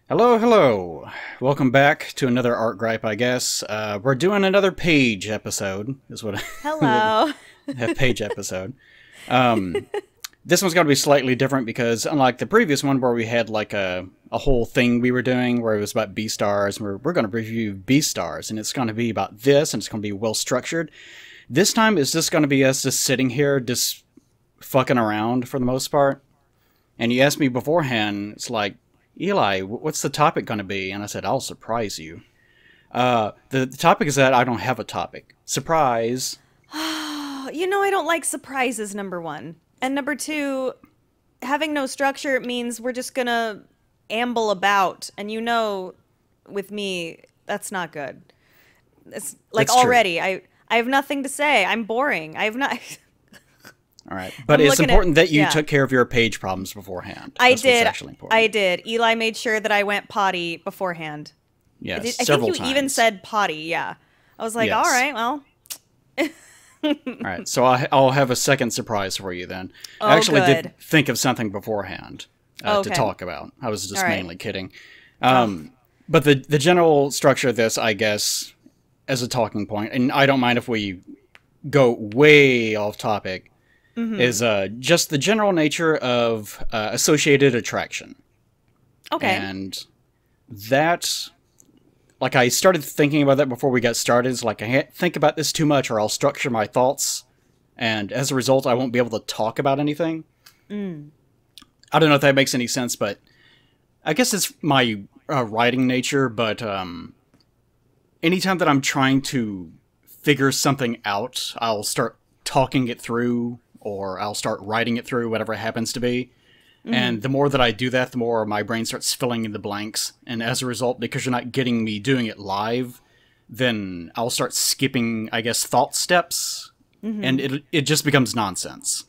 Hello, hello. Welcome back to another art gripe, I guess. We're doing another page episode, is what Hello. a page episode. This one's going to be slightly different because unlike the previous one where we had like a whole thing we were doing where it was about B-stars, we're going to review B-stars, and it's going to be about this, and it's going to be well structured. This time it's just going to be us just sitting here just fucking around for the most part. And you asked me beforehand, it's like, Eli, what's the topic going to be? And I said, I'll surprise you. The topic is that I don't have a topic. Surprise. I don't like surprises, number one. And number two, having no structure means we're just gonna amble about. And with me, that's not good. It's like That's true. already, I have nothing to say. I'm boring. I have not... All right. But it's important that you took care of your page problems beforehand. I That's did. What's actually important. I did. Eli made sure that I went potty beforehand. Yes, I several think you times. even said potty, yeah. I was like, Yes. all right, well... All right, so I'll have a second surprise for you then. Oh, I actually good. did think of something beforehand to Okay. talk about. I was just All right. mainly kidding. But the general structure of this, I guess, as a talking point, and I don't mind if we go way off topic, is just the general nature of associated attraction. Okay. And that, like, I started thinking about that before we got started. It's like, I can't think about this too much or I'll structure my thoughts. And as a result, I won't be able to talk about anything. I don't know if that makes any sense, but I guess it's my writing nature. But anytime that I'm trying to figure something out, I'll start talking it through or I'll start writing it through, whatever it happens to be. And the more that I do that, the more my brain starts filling in the blanks. And as a result, because you're not getting me doing it live, then I'll start skipping, I guess, thought steps. And it just becomes nonsense.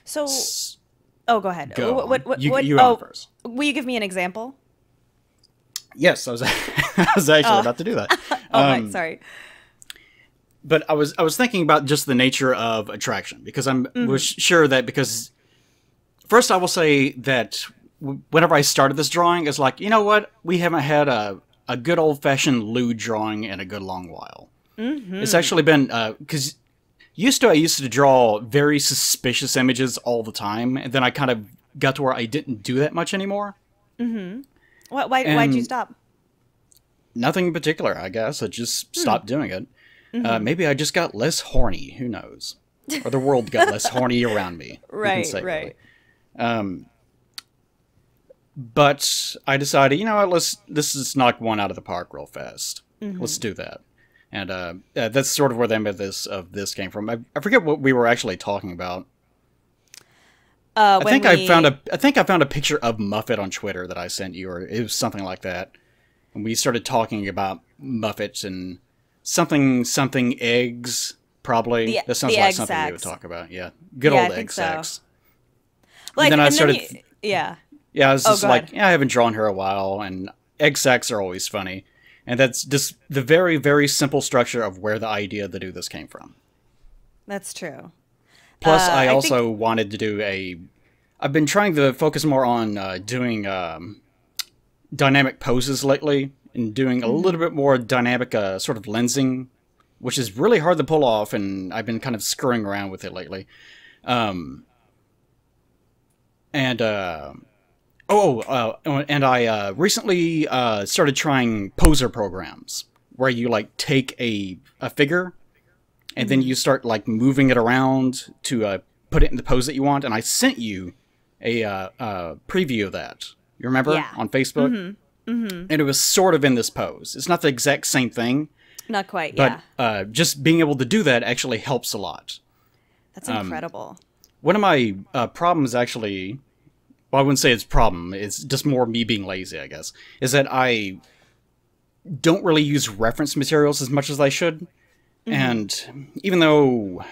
So... Oh, go ahead. Go on. What, You on first. Will you give me an example? Yes, I was, I was actually about to do that. Right, sorry. But I was thinking about just the nature of attraction, because was sure that because... First, I will say that whenever I started this drawing, it's like, you know what? We haven't had a good old-fashioned lewd drawing in a good long while. It's actually been... Because I used to draw very suspicious images all the time, and then I kind of got to where I didn't do that much anymore. Why'd you stop? Nothing in particular, I guess. I just stopped doing it. Maybe I just got less horny. Who knows? Or the world got less horny around me. Right, say, right. Really. But I decided, you know what, let's just knock one out of the park real fast. Let's do that. And that's sort of where the end of this came from. I forget what we were actually talking about. I think I found a picture of Muffet on Twitter that I sent you, or it was something like that. And we started talking about Muffets and something eggs, probably. That sounds like something we would talk about. Yeah, good old egg sacks. Like, and then I started... yeah, I was just like, ahead. I haven't drawn her a while, and egg sacks are always funny. And that's just the very, very simple structure of where the idea to do this came from. That's true. Plus, I also wanted to do I've been trying to focus more on doing dynamic poses lately, and doing a little bit more dynamic sort of lensing, which is really hard to pull off, and I've been kind of screwing around with it lately. And I recently started trying poser programs where you like take a figure and then you start like moving it around to put it in the pose that you want. And I sent you a preview of that. You remember on Facebook? And it was sort of in this pose. It's not the exact same thing. Not quite. But just being able to do that actually helps a lot. That's incredible. One of my problems actually, well, I wouldn't say it's a problem, it's just more me being lazy, I guess, is that I don't really use reference materials as much as I should. And even though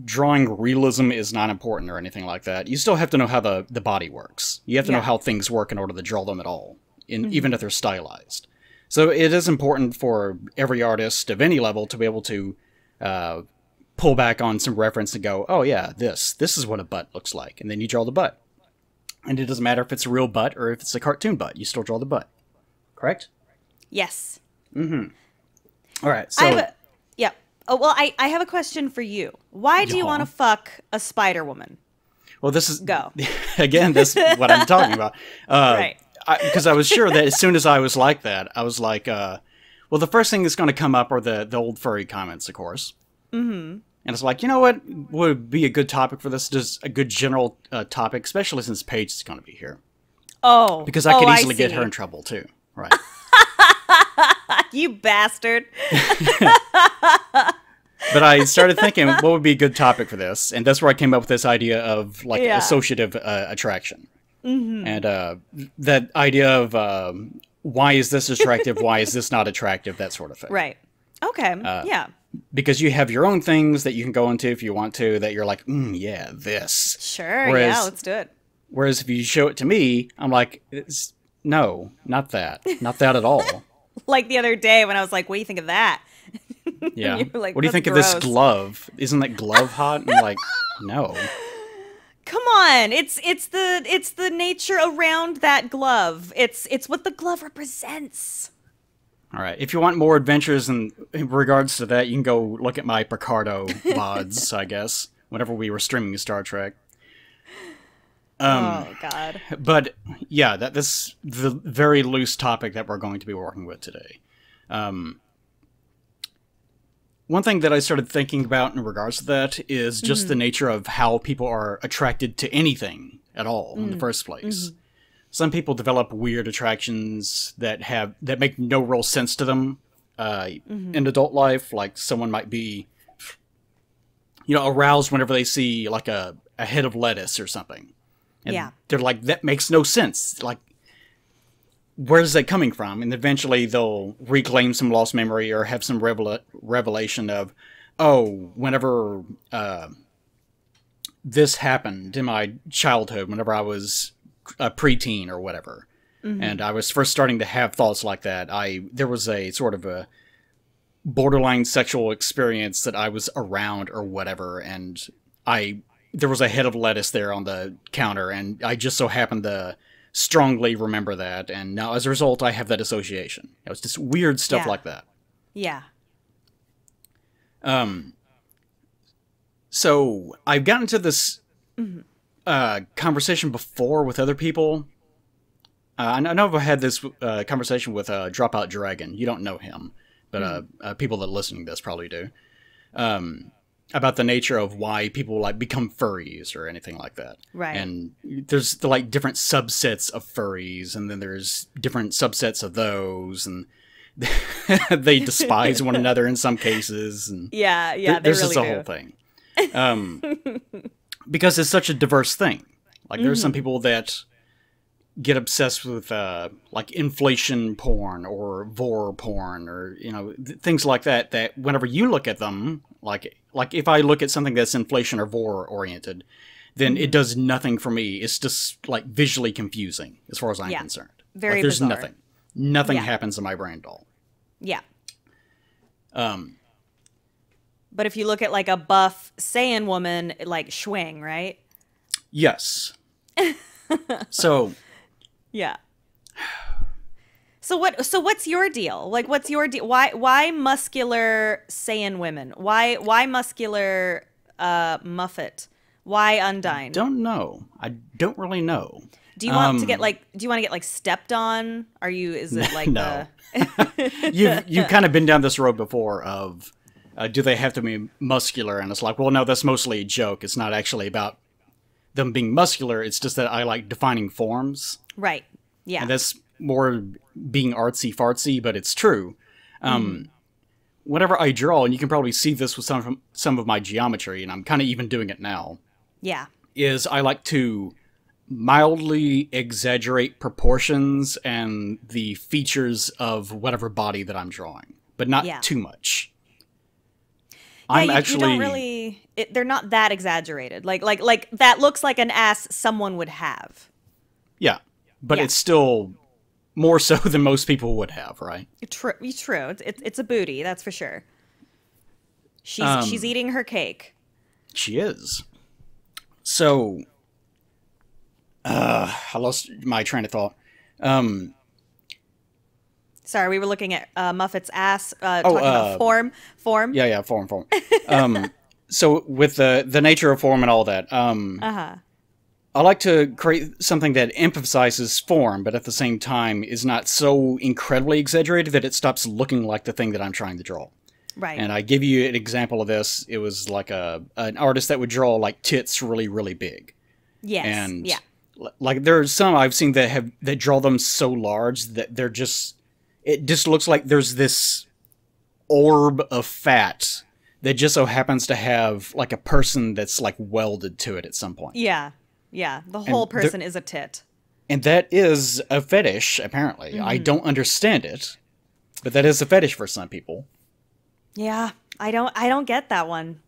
drawing realism is not important or anything like that, you still have to know how the body works. You have to know how things work in order to draw them at all, even if they're stylized. So it is important for every artist of any level to be able to pull back on some reference and go, oh yeah, this is what a butt looks like, and then you draw the butt. And it doesn't matter if it's a real butt or if it's a cartoon butt. You still draw the butt. Correct? Yes. All right, so... Yeah. Oh, well, I have a question for you. Why do you want to fuck a Spider Woman? Well, this is... Go. Again, that's what I'm talking about. Right. Because I was sure that as soon as I was like that, I was like, well, the first thing that's going to come up are the old furry comments, of course. Mm-hmm. And it's like, you know what would be a good topic for this? Just a good general topic, especially since Paige is going to be here. Oh. Because I could easily get her in trouble, too. Right. You bastard. But I started thinking, what would be a good topic for this? And that's where I came up with this idea of, like, associative attraction. Mm-hmm. And that idea of why is this attractive, why is this not attractive, that sort of thing. Right. Okay. Yeah. Because you have your own things that you can go into if you want to, that you're like, yeah, this. Sure, yeah, let's do it. Whereas if you show it to me, I'm like, no, not that. Not that at all. Like the other day when I was like, what do you think of that? Yeah. Like, what do you think of this glove? Isn't that glove hot? And I'm like, no. Come on, it's the nature around that glove. It's what the glove represents. All right. If you want more adventures in regards to that, you can go look at my Picardo VODs, I guess, whenever we were streaming Star Trek. Oh, God. But, yeah, that's the very loose topic that we're going to be working with today. One thing that I started thinking about in regards to that is just the nature of how people are attracted to anything at all in the first place. Some people develop weird attractions that make no real sense to them in adult life. Like someone might be, aroused whenever they see like a head of lettuce or something. And they're like, that makes no sense. Like, where's that coming from? And eventually they'll reclaim some lost memory or have some revelation of, oh, whenever this happened in my childhood, whenever I was a preteen or whatever, and I was first starting to have thoughts like that, there was a sort of a borderline sexual experience that I was around or whatever, and there was a head of lettuce there on the counter, and I just so happened to strongly remember that, and now as a result I have that association. It was just weird stuff like that. Yeah. So I've gotten into this conversation before with other people. I know I've had this conversation with Dropout Dragon. You don't know him, but people that listen to this probably do. About the nature of why people like become furries or anything like that. Right. And there's the like different subsets of furries, and then there's different subsets of those, and they despise one another in some cases. And really there's just a whole thing. Because it's such a diverse thing. Like there's some people that get obsessed with like inflation porn or vor porn or things like that. That whenever you look at them, like if I look at something that's inflation or vor oriented, then it does nothing for me. It's just like visually confusing as far as I'm concerned. Very like, there's bizarre. Nothing happens in my brain at all. Yeah. But if you look at like a buff Saiyan woman, like Schwing, right? Yes. So. Yeah. So what's your deal? Like, what's your deal? Why muscular Saiyan women? Why muscular Muffet? Why Undyne? Don't know. I don't really know. Do you want to get like stepped on? Is it like no? You've kind of been down this road before of do they have to be muscular? And it's like, well, no, that's mostly a joke. It's not actually about them being muscular. It's just that I like defining forms. Right. Yeah. And that's more being artsy fartsy, but it's true. Whenever I draw, and you can probably see this with some of my geometry, and I'm kind of even doing it now. Yeah. Is I like to mildly exaggerate proportions and the features of whatever body that I'm drawing, but not too much. Yeah, you don't really. They're not that exaggerated. Like that looks like an ass someone would have. Yeah, but it's still more so than most people would have, right? True. It's a booty, that's for sure. She's eating her cake. She is. So, I lost my train of thought. Um, Sorry, we were looking at Muffet's ass, oh, talking about form. Form. yeah, form. So with the nature of form and all that, Uh-huh. I like to create something that emphasizes form, but at the same time is not so incredibly exaggerated that it stops looking like the thing that I'm trying to draw. Right. And I give you an example of this. It was like an artist that would draw like tits really, really big. Yes. And Yeah. like there's some I've seen that draw them so large that it just looks like there's this orb of fat that just so happens to have like a person that's like welded to it at some point. Yeah. Yeah. The whole person is a tit. And that is a fetish, apparently. I don't understand it, but that is a fetish for some people. Yeah. I don't get that one.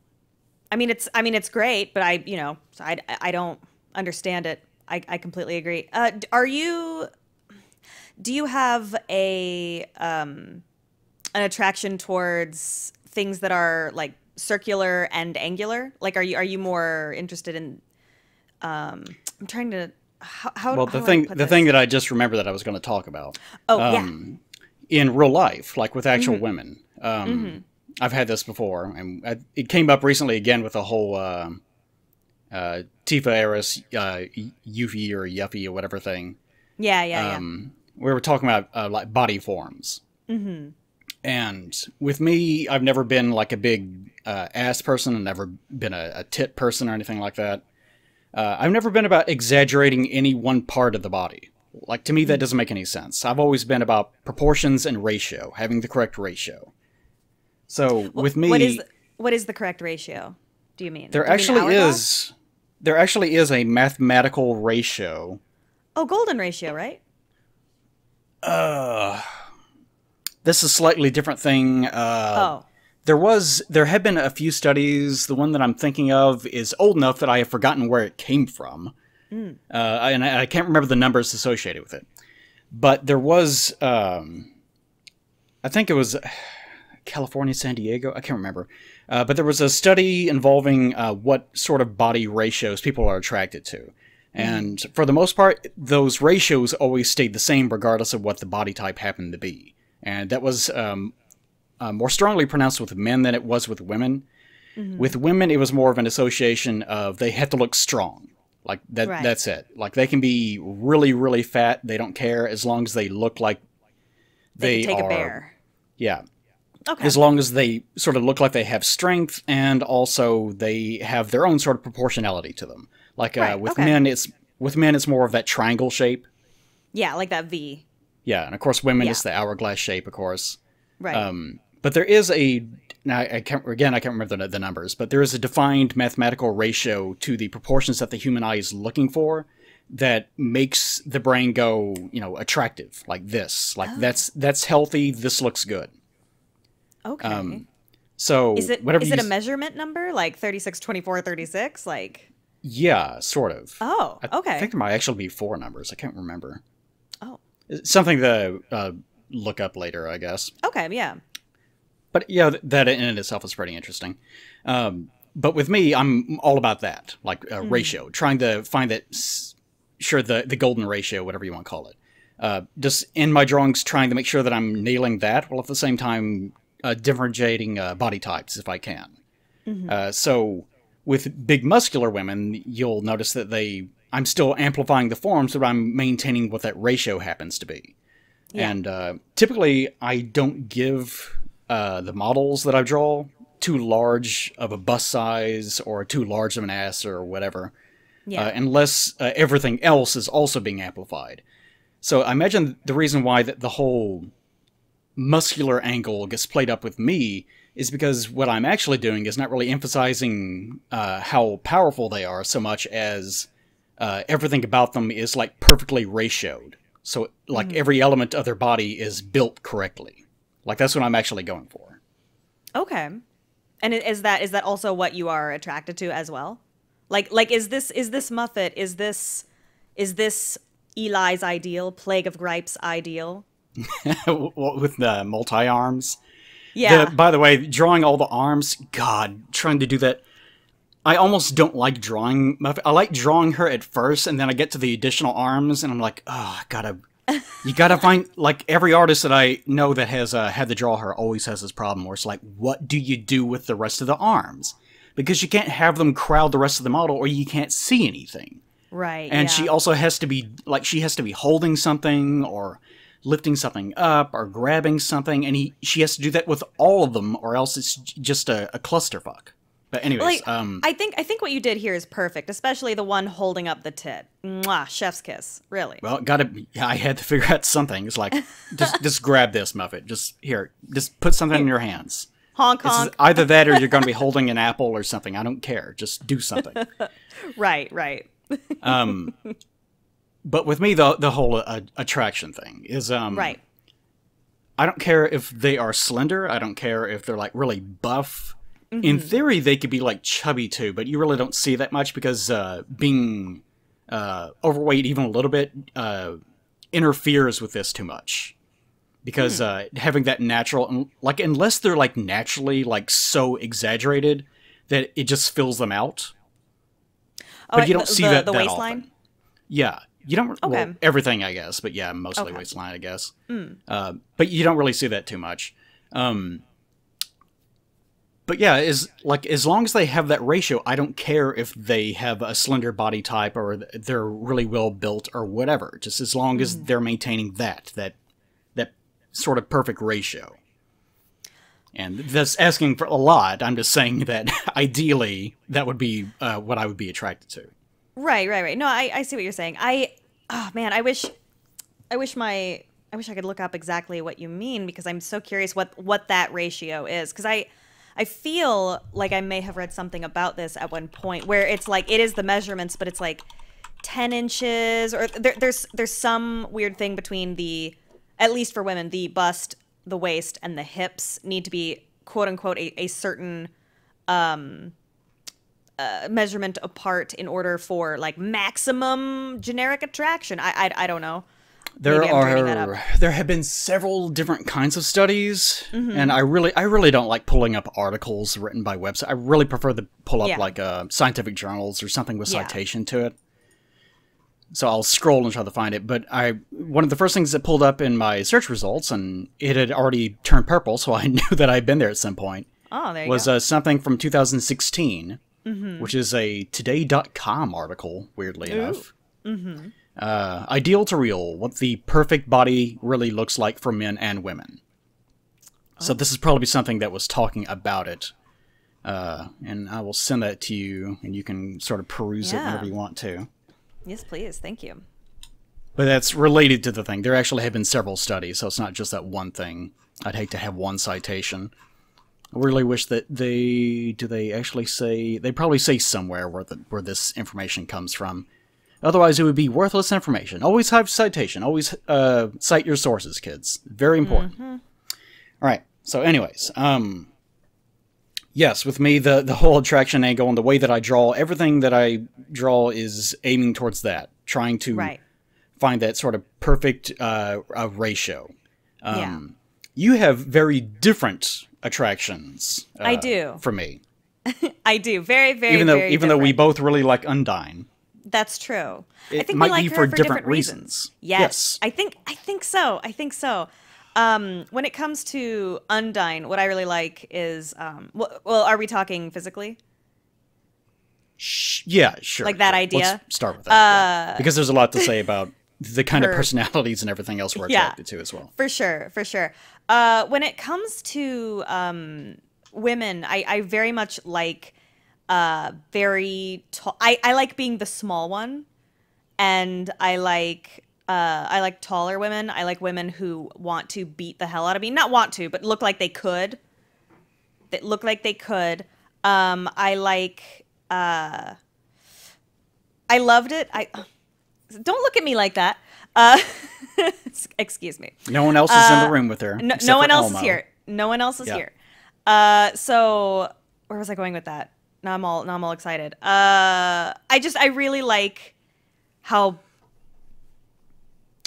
I mean it's great, but I don't understand it. I completely agree. Do you have an attraction towards things that are like circular and angular? Like, are you more interested in? I'm trying to. How Well, how do I put the this? thing that I just remembered that I was going to talk about Oh yeah. in real life, like with actual women, I've had this before, and it came up recently again with the whole Tifa Eris Yuffie or Yuffie or whatever thing. Yeah. We were talking about like body forms. And with me, I've never been like a big ass person. I've never been a tit person or anything like that. I've never been about exaggerating any one part of the body. Like, to me, that doesn't make any sense. I've always been about proportions and ratio, having the correct ratio. So with me, What is the correct ratio? Do you mean? there Do you mean actually hourglass? is a mathematical ratio. Oh, golden ratio, right? This is a slightly different thing. Oh. There have been a few studies. The one that I'm thinking of is old enough that I have forgotten where it came from. And I can't remember the numbers associated with it. But there was, I think it was California, San Diego, I can't remember. But there was a study involving what sort of body ratios people are attracted to. And for the most part, those ratios always stayed the same regardless of what the body type happened to be. And that was more strongly pronounced with men than it was with women. With women, it was more of an association of they have to look strong. Like that. Right. That's it. Like they can be really, really fat. They don't care as long as they look like They they could take are. a bear. Yeah. Okay. As long as they sort of look like they have strength and also they have their own sort of proportionality to them. Like Right, with okay. men, it's more of that triangle shape. Yeah, like that V. Yeah, and of course, women Yeah. it's the hourglass shape, of course. Right. But there is now I can't remember the numbers, but there is a defined mathematical ratio to the proportions that the human eye is looking for that makes the brain go, attractive, like this. Like that's healthy. This looks good. Okay. So Is it whatever a measurement number like 36, 24, 36? Like, Yeah, sort of. oh, I okay. think there might actually be 4 numbers. I can't remember. Oh, It's something to look up later, I guess. okay, yeah. But yeah, that in itself is pretty interesting. But with me, I'm all about that, like ratio, trying to find that, the golden ratio, whatever you want to call it. Just in my drawings, trying to make sure that I'm nailing that, while at the same time differentiating body types if I can. So with big muscular women, you'll notice that I'm still amplifying the forms, but I'm maintaining what that ratio happens to be. Yeah. And typically, I don't give the models that I draw too large of a bust size or too large of an ass or whatever, Yeah. unless everything else is also being amplified. So I imagine the reason why the whole muscular angle gets played up with me is because what I'm actually doing is not really emphasizing how powerful they are so much as everything about them is like perfectly ratioed. So like every element of their body is built correctly. Like that's what I'm actually going for. Okay. And is that also what you are attracted to as well? Like is this Muffet? Is this Eli's ideal? Plague of Gripes ideal? With the multi-arms. Yeah. By the way, drawing all the arms, God, trying to do that. I almost don't like drawing Muffet. I like drawing her at first, and then I get to the additional arms, and I'm like, oh, you gotta find, like, every artist that I know that has had to draw her always has this problem where it's like, what do you do with the rest of the arms? Because you can't have them crowd the rest of the model, or you can't see anything. Right. And she also has to be, like, she has to be holding something, or lifting something up, or grabbing something, and she has to do that with all of them, or else it's just a clusterfuck. But anyways, I think what you did here is perfect, especially the one holding up the tit. Mwah, chef's kiss, really. Well, I had to figure out something. It's like, just grab this, Muffet. Just put something in your hands. Honk, honk. Either that, or you're going to be holding an apple or something. I don't care. Just do something. Right. But with me, the whole attraction thing is, right. I don't care if they are slender. I don't care if they're like really buff. Mm-hmm. In theory, they could be like chubby too, but you really don't see that much because being overweight even a little bit interferes with this too much. Because having that natural, like, unless they're like naturally like so exaggerated that it just fills them out. Oh, but you don't see that waistline? often. Yeah. You don't, okay. Well, everything, I guess, but yeah, mostly waistline, I guess. But you don't really see that too much. But yeah, as long as they have that ratio, I don't care if they have a slender body type or they're really well built or whatever. Just as long as they're maintaining that sort of perfect ratio. And that's asking for a lot. I'm just saying that ideally that would be what I would be attracted to. Right. No, I see what you're saying. Oh man, I wish I could look up exactly what you mean, because I'm so curious what that ratio is. Because I feel like I may have read something about this at one point where it's like, it is the measurements, but it's like 10 inches, or there's some weird thing between at least for women, the bust, the waist, and the hips need to be, quote unquote, a certain measurement apart in order for like maximum generic attraction. I don't know. There have been several different kinds of studies, and I really don't like pulling up articles written by websites. I really prefer to pull up like scientific journals or something with citation to it. So I'll scroll and try to find it. But one of the first things that pulled up in my search results, and it had already turned purple, so I knew that I'd been there at some point. Oh, there you was go. Something from 2016, which is a Today.com article, weirdly enough. Ideal to real, what the perfect body really looks like for men and women. So this is probably something that was talking about it. And I will send that to you, and you can sort of peruse it whenever you want to. Yes, please. Thank you. But that's related to the thing. There actually have been several studies, so it's not just that one thing. I'd hate to have one citation. I really wish that they actually say... They probably say somewhere where this information comes from. Otherwise, it would be worthless information. Always have citation. Always cite your sources, kids. Very important. All right. So anyways, yes, with me, the whole attraction angle and the way that I draw, everything that I draw is aiming towards that. Trying to find that sort of perfect ratio. You have very different attractions. I do. For me. I do. Very, very, even though we both really like Undyne. That's true. It I think might we like be her for for different reasons. Yes. I think so. When it comes to Undyne, what I really like is, well, are we talking physically? Yeah, sure. Like that idea? Let's start with that. Because there's a lot to say about the kind of personalities and everything else we're attracted to as well. For sure. When it comes to women, I very much like very tall. I like being the small one, and I like taller women. I like women who want to beat the hell out of me. Not want to, but look like they could. That look like they could. I loved it. Don't look at me like that. Excuse me. No one else is in the room with her. No one else is here. No one else is here. So where was I going with that? Now I'm all excited. I really like how,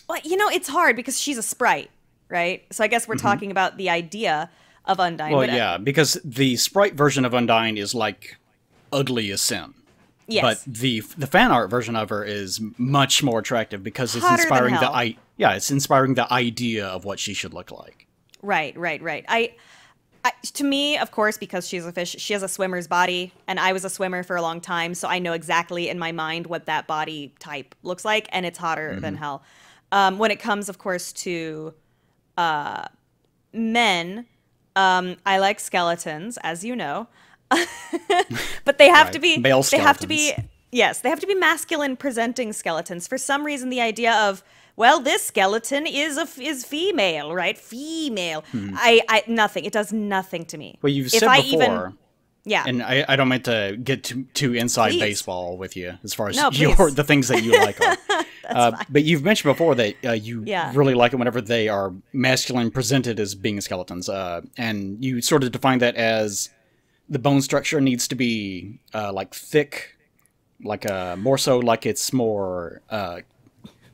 well, it's hard because she's a sprite, right? So I guess we're talking about the idea of Undyne. Well, yeah, because the sprite version of Undyne is like ugly as sin. Yes. But the fan art version of her is much more attractive because it's Hotter than inspiring hell. it's inspiring the idea of what she should look like. Right. To me, of course, because she's a fish, she has a swimmer's body, and I was a swimmer for a long time, so I know exactly in my mind what that body type looks like, and it's hotter than hell. When it comes, of course, to men, I like skeletons, as you know, but they have Right. to be Male they have to be skeletons. yes, they have to be masculine presenting skeletons. For some reason, the idea of, well, this skeleton is female, right? Female. I nothing. It does nothing to me. Well, you've If said I before, even yeah. and I don't mean to get too inside Please. baseball with you as far as No, please. the things that you like are. But you've mentioned before that you Yeah. really like it whenever they are masculine presented as being skeletons. And you sort of define that as the bone structure needs to be like thick, like more so like it's more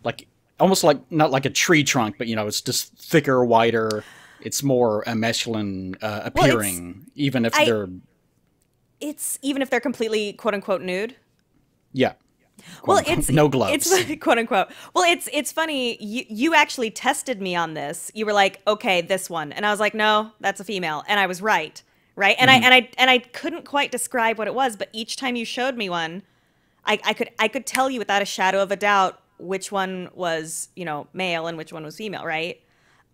like almost like not like a tree trunk, but it's just thicker, wider. It's more masculine appearing, even if they're It's even if they're completely quote unquote nude. yeah. Well, Quote, it's no gloves. It's quote unquote. Well, it's funny. You actually tested me on this. You were like, okay, this one, and I was like, no, that's a female, and I was right, right. And I couldn't quite describe what it was, but each time you showed me one, I could tell you without a shadow of a doubt which one was male and which one was female, right?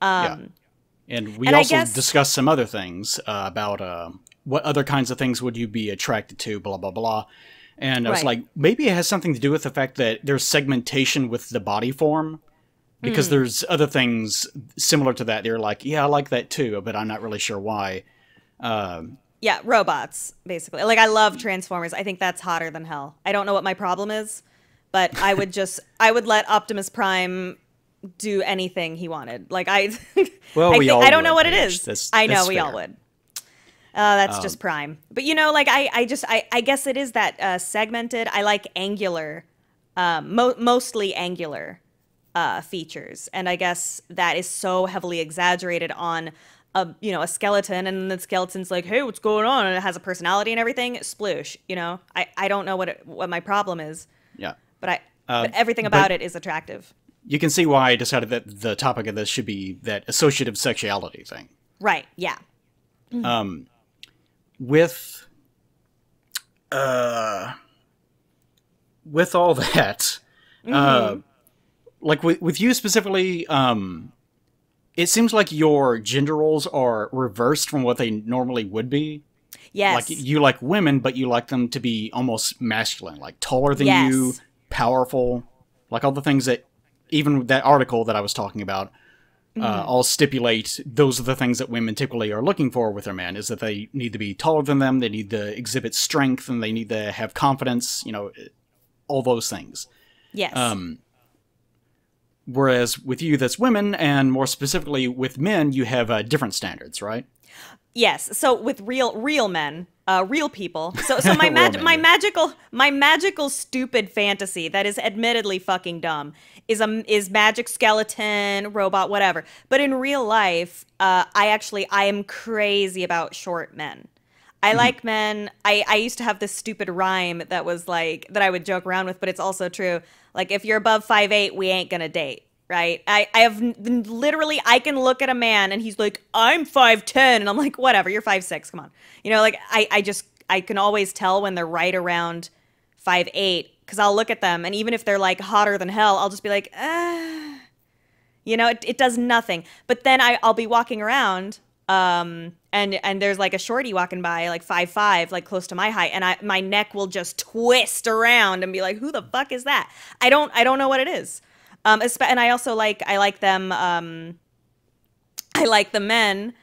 Yeah. And we and I also guess- discussed some other things about what other kinds of things would you be attracted to, blah, blah, blah. And I was Right. like, maybe it has something to do with the fact that there's segmentation with the body form. Because there's other things similar to that. They're like, yeah, I like that too, but I'm not really sure why. Yeah, robots, basically. Like, I love Transformers. I think that's hotter than hell. I don't know what my problem is, but I would let Optimus Prime do anything he wanted. Like, Well, we all I don't would, know what it Paige. is. That's I know we fair. all would. That's just Prime. But, like, I guess it is that segmented. I like angular, mostly angular features. And I guess that is so heavily exaggerated on a skeleton, and the skeleton's like, hey, what's going on? And it has a personality and everything. Sploosh, I don't know what my problem is, Yeah. but everything about but- it is attractive. You can see why I decided that the topic of this should be that associative sexuality thing. Right, yeah. With all that, like with you specifically, it seems like your gender roles are reversed from what they normally would be. Yes. Like you like women, but you like them to be almost masculine, like taller than Yes. you, powerful, like all the things that even that article that I was talking about all stipulate those are the things that women typically are looking for with their man, is that they need to be taller than them, they need to exhibit strength, and they need to have confidence, all those things. Yes. Whereas with you, that's women, and more specifically with men, you have different standards, right? Yes. So with real men, real people. So my Real men, my magical stupid fantasy that is admittedly fucking dumb is magic skeleton, robot, whatever. But in real life, I am crazy about short men. I like men. I used to have this stupid rhyme that was like that I would joke around with, but it's also true. Like, if you're above 5'8", we ain't gonna date. Right? I have literally, I can look at a man and he's like, I'm 5'10", and I'm like, whatever, you're 5'6", come on. Like, I can always tell when they're right around 5'8", because I'll look at them, and even if they're like hotter than hell, I'll just be like, it does nothing. But then I'll be walking around, and there's like a shorty walking by, like 5'5", like close to my height, and my neck will just twist around and be like, who the fuck is that? I don't know what it is. And I also like them. I like the men.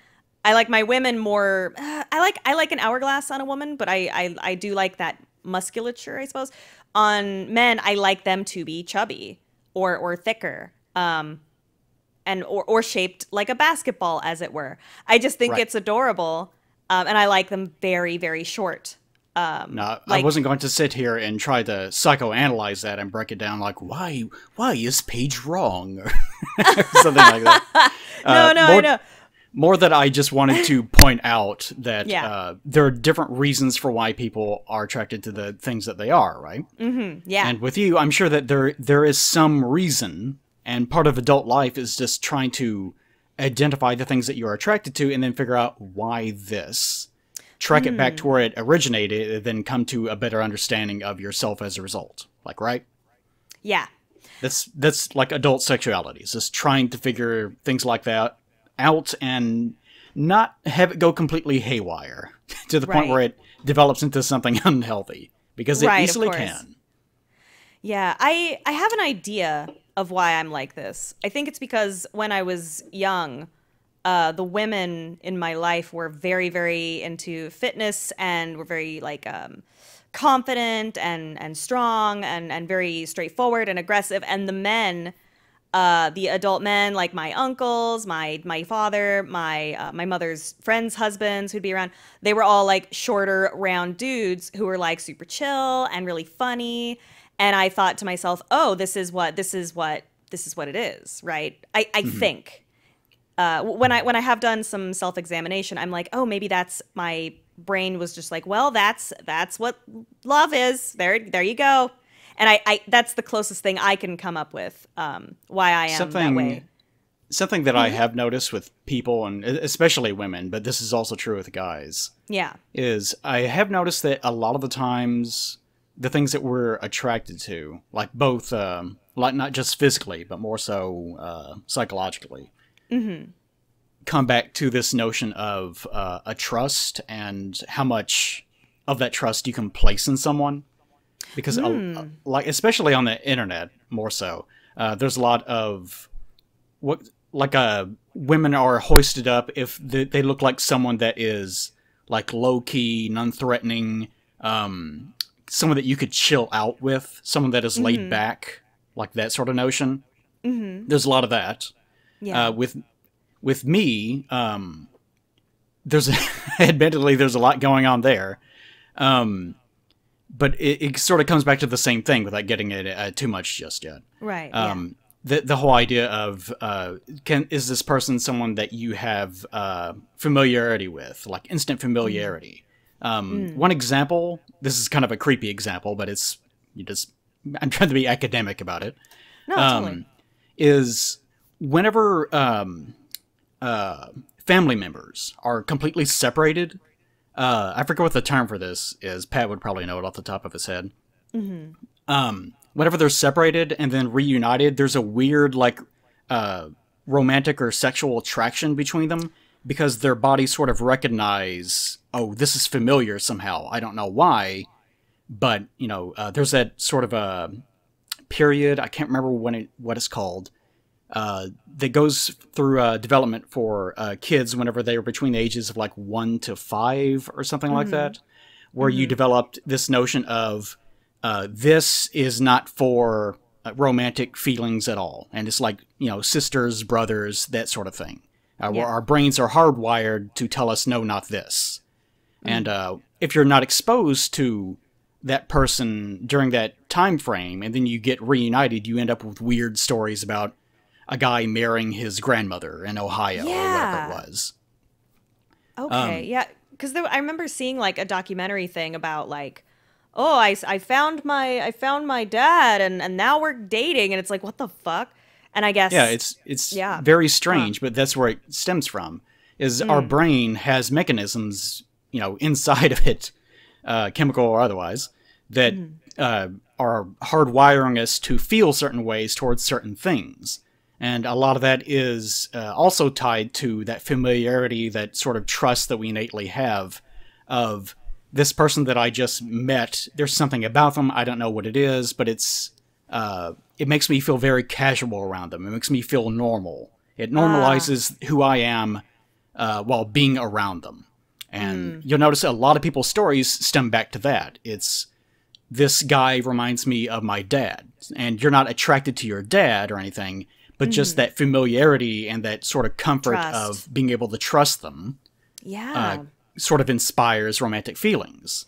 I like my women more. I like an hourglass on a woman, but I do like that musculature, I suppose. On men, I like them to be chubby or thicker, and or shaped like a basketball, as it were. I just think Right. it's adorable, and I like them very, very short. No, I wasn't going to sit here and try to psychoanalyze that and break it down like, why is Paige wrong? Or something like that. No, I know. More that I just wanted to point out that Yeah. there are different reasons for why people are attracted to the things that they are, right? Yeah. And with you, I'm sure that there is some reason, and part of adult life is just trying to identify the things that you are attracted to and then figure out why this. Track it back to where it originated, and then come to a better understanding of yourself as a result. Like, right? Yeah. That's like adult sexuality. It's just trying to figure things like that out and not have it go completely haywire to the point Right. where it develops into something unhealthy, because it Right, of easily course. can. Yeah, I have an idea of why I'm like this. I think it's because when I was young, the women in my life were very, very into fitness and were very like confident and strong and very straightforward and aggressive. And the men, the adult men, like my uncles, my father, my mother's friends' husbands who'd be around, they were all like shorter, round dudes who were like super chill and really funny. And I thought to myself, oh, this is what it is, right? I think. When I have done some self-examination, I'm like, oh, maybe that's my brain was just like, well, that's what love is. There you go. And I that's the closest thing I can come up with why I am that way. Something that I have noticed with people, and especially women, but this is also true with guys, Yeah. is I have noticed that a lot of the times the things that we're attracted to, like both, like not just physically, but more so psychologically, come back to this notion of a trust and how much of that trust you can place in someone. Because, like, especially on the internet, more so, there's a lot of women are hoisted up if they look like someone that is like low key, non-threatening, someone that you could chill out with, someone that is laid back, like that sort of notion. There's a lot of that. Yeah. With me, there's admittedly there's a lot going on there, but it sort of comes back to the same thing without getting it too much just yet. Right. The whole idea of is this person someone that you have familiarity with, like instant familiarity. One example, this is kind of a creepy example, but I'm trying to be academic about it. No, totally. Is whenever family members are completely separated, I forget what the term for this is. Pat would probably know it off the top of his head. Whenever they're separated and then reunited, there's a weird, like, romantic or sexual attraction between them because their bodies sort of recognize, oh, this is familiar somehow. I don't know why, but, there's that sort of a period, I can't remember what it's called, that goes through development for kids whenever they were between the ages of like 1 to 5 or something like that, where you developed this notion of this is not for romantic feelings at all. And it's like, sisters, brothers, that sort of thing, where our brains are hardwired to tell us, no, not this. And if you're not exposed to that person during that time frame and then you get reunited, you end up with weird stories about a guy marrying his grandmother in Ohio or whatever it was. Okay, yeah, because I remember seeing like a documentary thing about like, oh, I found my dad and now we're dating, and it's like, what the fuck? And I guess it's very strange, but that's where it stems from. Is our brain has mechanisms, inside of it, chemical or otherwise, that are hardwiring us to feel certain ways towards certain things. And a lot of that is also tied to that familiarity, that sort of trust that we innately have of this person that I just met. There's something about them. I don't know what it is, but it makes me feel very casual around them. It makes me feel normal. It normalizes who I am while being around them. And you'll notice a lot of people's stories stem back to that. It's, this guy reminds me of my dad. And you're not attracted to your dad or anything, but just that familiarity and that sort of comfort of being able to trust them sort of inspires romantic feelings.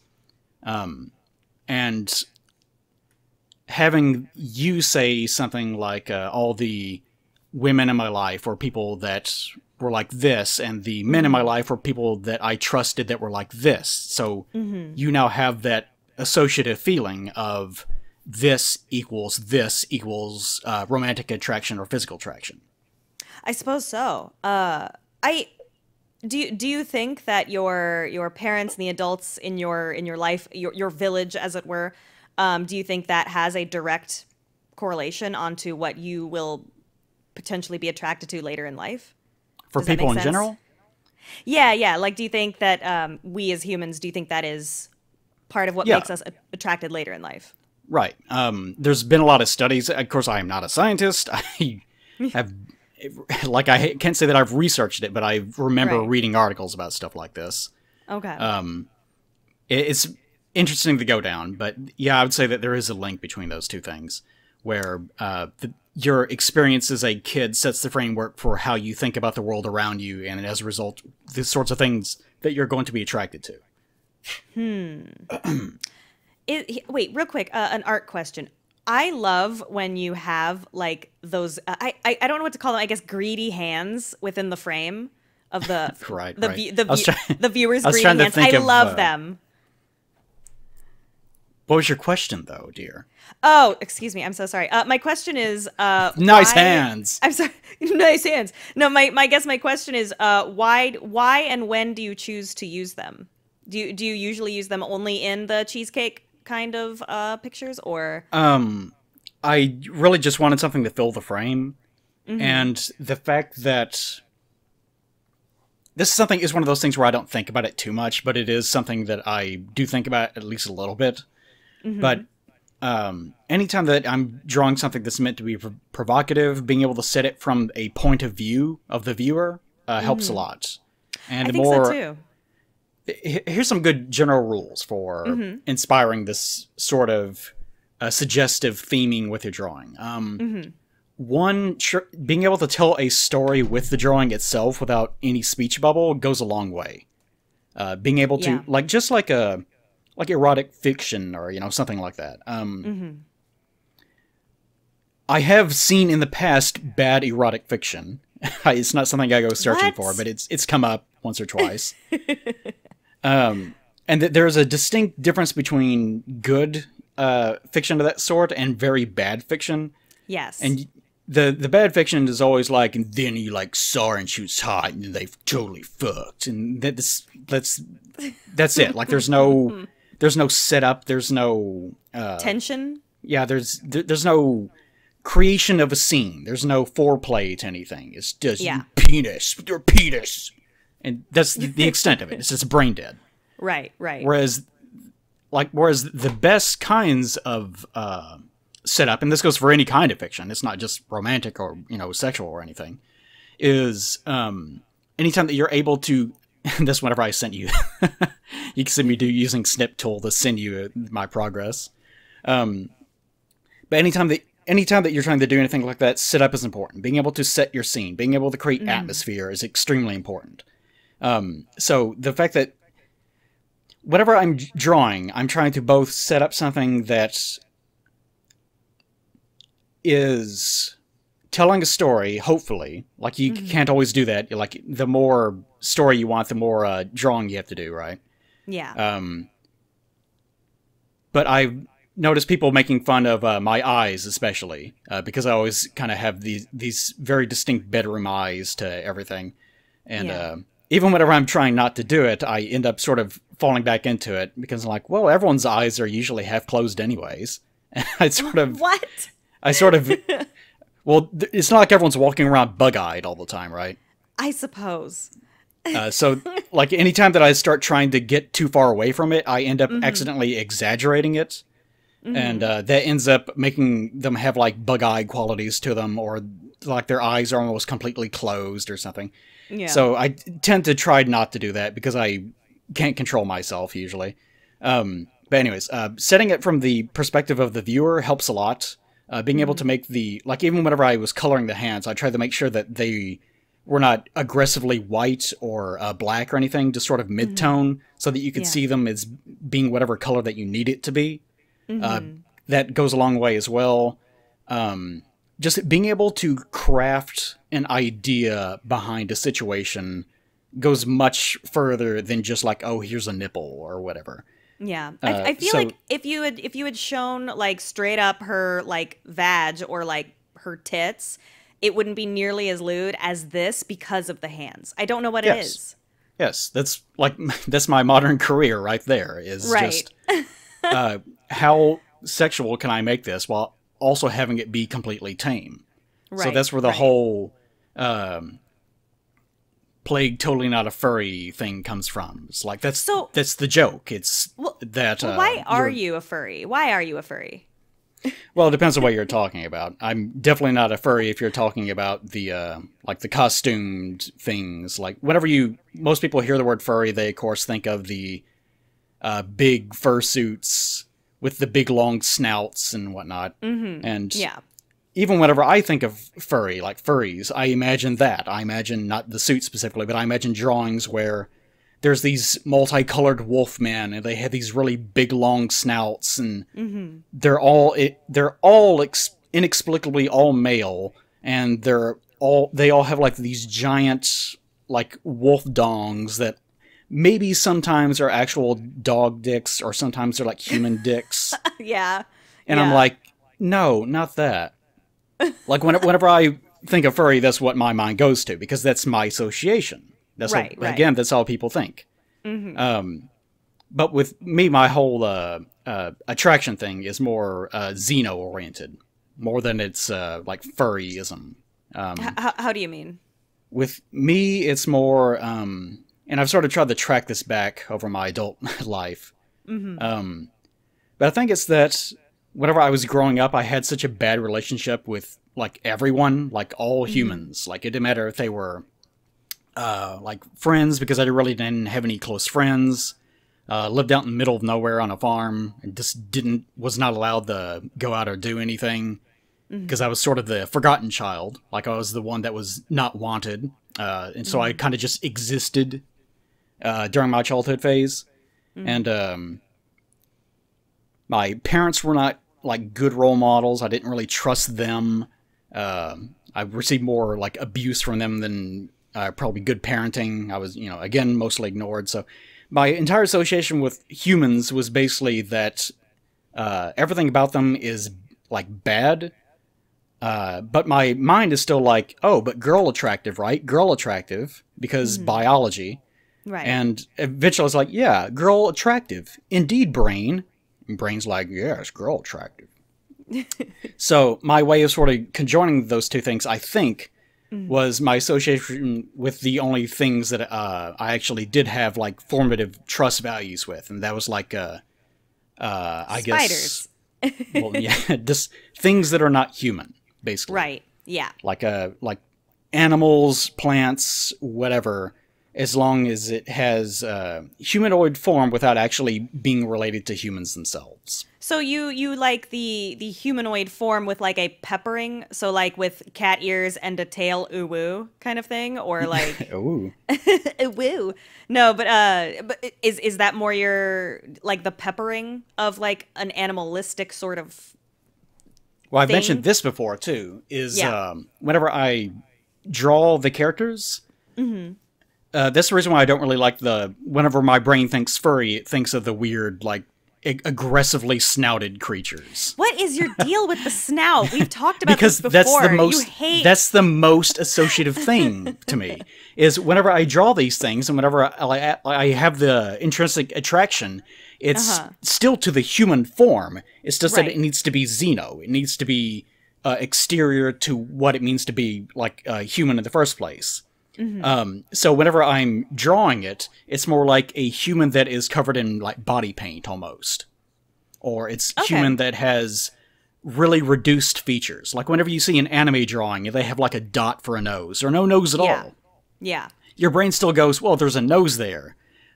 And having you say something like all the women in my life or people that were like this, and the men in my life were people that I trusted that were like this. So you now have that associative feeling of this equals romantic attraction or physical attraction. I suppose so. I do you think that your parents and the adults in your life, your village, as it were, do you think that has a direct correlation onto what you will potentially be attracted to later in life? For Does that people make in sense? general? Yeah, yeah. Like, do you think that we as humans, do you think that is part of what Yeah. makes us attracted later in life? Right. There's been a lot of studies. Of course, I am not a scientist. I have, like, I can't say that I've researched it, but I remember Right. reading articles about stuff like this. Okay. It's interesting to go down, but yeah, I would say that there is a link between those two things, where your experience as a kid sets the framework for how you think about the world around you, and as a result, the sorts of things that you're going to be attracted to. Wait, real quick, an art question. I love when you have like those. I don't know what to call them. I guess greedy hands within the frame of the Right, the right. view, the, I was view, trying- the viewers' I was greedy trying to hands. think I of, love them. What was your question, though, dear? Oh, excuse me. I'm so sorry. My question is, Nice why- hands. I'm sorry. Nice hands. No, my guess my question is, why and when do you choose to use them? Do you usually use them only in the cheesecake kind of pictures, or? I really just wanted something to fill the frame, and the fact that this is one of those things where I don't think about it too much, but it is something that I do think about at least a little bit. But anytime that I'm drawing something that's meant to be provocative, being able to set it from a point of view of the viewer helps a lot. And I think so too. Here's some good general rules for inspiring this sort of suggestive theming with your drawing. One, being able to tell a story with the drawing itself without any speech bubble goes a long way. Being able to, Yeah. just like erotic fiction or something like that. I have seen in the past bad erotic fiction. It's not something I go searching What? for, but it's come up once or twice. And there's a distinct difference between good fiction of that sort and very bad fiction. Yes. And the bad fiction is always like, and then he like saw her and she was hot and they've totally fucked, and that's it. Like there's no setup, there's no tension. yeah, there's no creation of a scene. There's no foreplay to anything. It's just Yeah. penis with your penis, and that's the extent of it. It's just brain dead. Right. Whereas the best kinds of setup, and this goes for any kind of fiction, it's not just romantic or sexual or anything, is anytime that you're able to this whenever I sent you you can see me using snip tool to send you my progress, but anytime that you're trying to do anything like that, setup is important. Being able to set your scene, being able to create atmosphere is extremely important. So the fact that whatever I'm drawing, I'm trying to both set up something that is telling a story, hopefully. Like, you can't always do that. Like, the more story you want, the more drawing you have to do, right? Yeah. But I've noticed people making fun of my eyes, especially, because I always kind of have these very distinct bedroom eyes to everything. And Yeah. even whenever I'm trying not to do it, I end up sort of falling back into it, because I'm like, well, everyone's eyes are usually half closed anyways. And What? well, it's not like everyone's walking around bug-eyed all the time, right? I suppose. So, like, anytime that I start trying to get too far away from it, I end up accidentally exaggerating it. And that ends up making them have, like, bug-eye qualities to them, or, like, their eyes are almost completely closed or something. Yeah. So I tend to try not to do that, because I can't control myself, usually. But anyways, setting it from the perspective of the viewer helps a lot. Being able to make even whenever I was coloring the hands, I tried to make sure that they were not aggressively white or black or anything, just sort of mid-tone, so that you could see them as being whatever color that you need it to be. That goes a long way as well. just being able to craft an idea behind a situation goes much further than just like, oh, here's a nipple or whatever. Yeah, I feel like if you had shown like straight up her like vag or like her tits, it wouldn't be nearly as lewd as this because of the hands. I don't know what it is. Yes, that's my modern career right there. Is right. Just how sexual can I make this while also having it be completely tame? Right. So that's where the whole Plague Totally Not a Furry thing comes from. It's like that's the joke. It's that. Why are you a furry? Why are you a furry? Well, it depends on what you're talking about. I'm definitely not a furry if you're talking about the like the costumed things. Like whenever most people hear the word furry, they of course think of the big fursuits with the big long snouts and whatnot. Mm-hmm. And even whenever I think of furry, like furries, I imagine that. I imagine not the suit specifically, but I imagine drawings where there's these multicolored wolfmen, and they have these really big, long snouts, and they're all inexplicably all male, and they all have like these giant like wolf dongs that maybe sometimes are actual dog dicks, or sometimes they're like human dicks. Yeah. And I'm like, no, not that. Like whenever I think of furry, that's what my mind goes to, because that's my association. That's right. Again, that's how people think. Mm-hmm. But with me, my whole attraction thing is more xeno-oriented, more than it's like furryism. How do you mean? With me, it's more, and I've sort of tried to track this back over my adult life. Mm-hmm. But I think it's that whenever I was growing up, I had such a bad relationship with like everyone, like all humans. Like it didn't matter if they were like friends, because I really didn't have any close friends. Lived out in the middle of nowhere on a farm, and just was not allowed to go out or do anything, because I was sort of the forgotten child. Like I was the one that was not wanted, and so I kind of just existed during my childhood phase. And my parents were not like good role models. I didn't really trust them. I received more like abuse from them than probably good parenting. I was, again, mostly ignored. So my entire association with humans was basically that everything about them is like bad. But my mind is still like, oh, but girl attractive, right? Girl attractive, because biology. Right. And eventually I was like, yeah, girl attractive. Indeed, brain. And brain's like, yes, girl attractive. So my way of sort of conjoining those two things, I think, was my association with the only things that I actually did have like formative trust values with, and that was like I guess spiders. Well, yeah, just things that are not human, basically. Right. Yeah. Like animals, plants, whatever, as long as it has humanoid form without actually being related to humans themselves. So you like the humanoid form with like a peppering, so like with cat ears and a tail, ooh woo kind of thing, or like ooh woo. No, but is that more your like the peppering of like an animalistic sort of? Well, I've thing? mentioned this before too. Is whenever I draw the characters. That's the reason why I don't really like whenever my brain thinks furry, it thinks of the weird, like, aggressively snouted creatures. What is your deal with the snout? We've talked about this before. That's the most associative thing to me, is whenever I draw these things and whenever I have the intrinsic attraction, it's still to the human form. It's just that it needs to be xeno. It needs to be exterior to what it means to be, like, human in the first place. So whenever I'm drawing it, it's more like a human that is covered in like body paint almost. Or it's human that has really reduced features. Like whenever you see an anime drawing, they have like a dot for a nose, or no nose at all. Yeah. Your brain still goes, well, there's a nose there.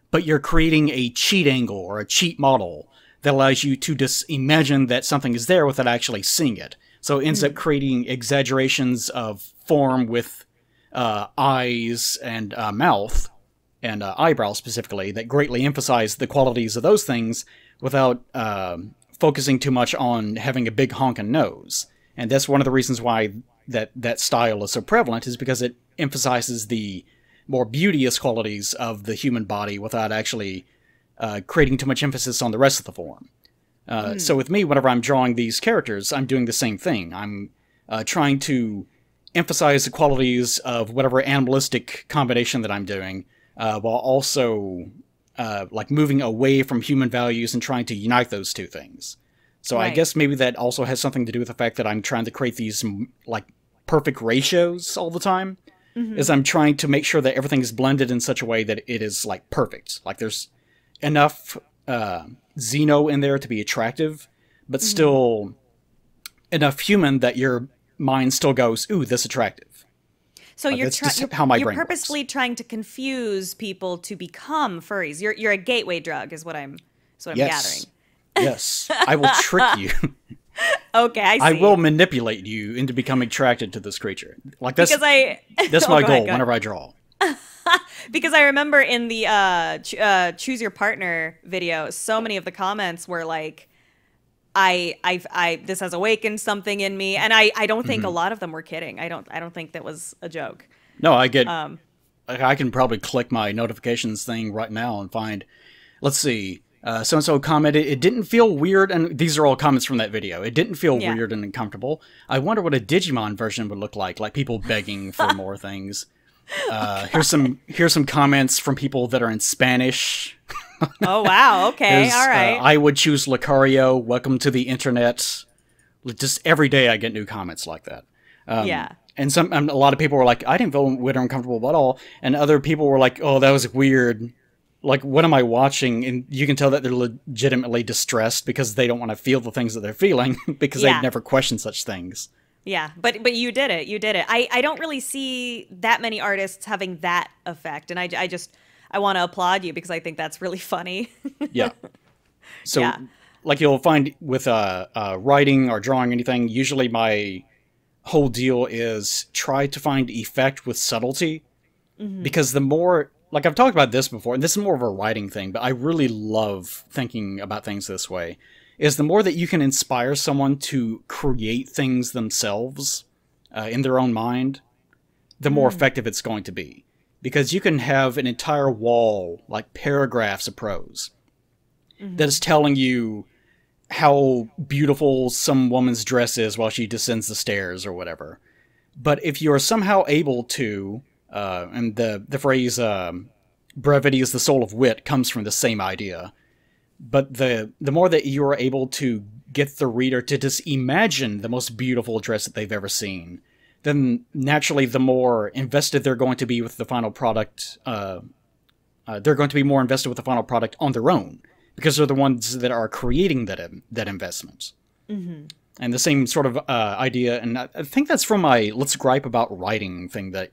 But you're creating a cheat angle or a cheat model that allows you to just imagine that something is there without actually seeing it. So it ends up creating exaggerations of form with eyes and mouth and eyebrows specifically that greatly emphasize the qualities of those things without focusing too much on having a big honking nose. And that's one of the reasons why that style is so prevalent, is because it emphasizes the more beauteous qualities of the human body without actually creating too much emphasis on the rest of the form. So with me, whenever I'm drawing these characters, I'm doing the same thing. I'm trying to emphasize the qualities of whatever animalistic combination that I'm doing, while also like moving away from human values and trying to unite those two things. So I guess maybe that also has something to do with the fact that I'm trying to create these like perfect ratios all the time. Is I'm trying to make sure that everything is blended in such a way that it is like perfect. Like there's enough xeno in there to be attractive, but still enough human that your mind still goes, "Ooh, this attractive." So you're brain purposely works. trying to confuse people to become furries. You're a gateway drug, is what I'm gathering. Yes, I will trick you. Okay, I see. I will manipulate you into becoming attracted to this creature. Like that's that's my goal whenever I draw. Because I remember in the choose your partner video, so many of the comments were like, I this has awakened something in me, and I don't think a lot of them were kidding. I don't think that was a joke. No, I get. I can probably click my notifications thing right now and find. Let's see. So and so commented, it didn't feel weird, and these are all comments from that video. It didn't feel weird and uncomfortable. I wonder what a Digimon version would look like people begging for more things. Here's some comments from people that are in Spanish. Oh wow! Okay, all right. I would choose Lucario. Welcome to the internet. Just every day I get new comments like that. And a lot of people were like, I didn't feel weird or uncomfortable at all, and other people were like, oh, that was weird. Like, what am I watching? And you can tell that they're legitimately distressed because they don't want to feel the things that they're feeling because they've never questioned such things. Yeah, but you did it. You did it. I don't really see that many artists having that effect, and I want to applaud you because I think that's really funny. Yeah. So, like you'll find with writing or drawing anything, usually my whole deal is try to find effect with subtlety, because the more... Like, I've talked about this before, and this is more of a writing thing, but I really love thinking about things this way, is the more that you can inspire someone to create things themselves in their own mind, the more effective it's going to be. Because you can have an entire wall, like paragraphs of prose, that is telling you how beautiful some woman's dress is while she descends the stairs or whatever. But if you are somehow able to... and the phrase brevity is the soul of wit comes from the same idea. But the more that you are able to get the reader to just imagine the most beautiful dress that they've ever seen, then naturally the more invested they're going to be with the final product. They're going to be more invested with the final product on their own, because they're the ones that are creating that investment. And the same sort of idea, and I think that's from my Let's Gripe About Writing thing that...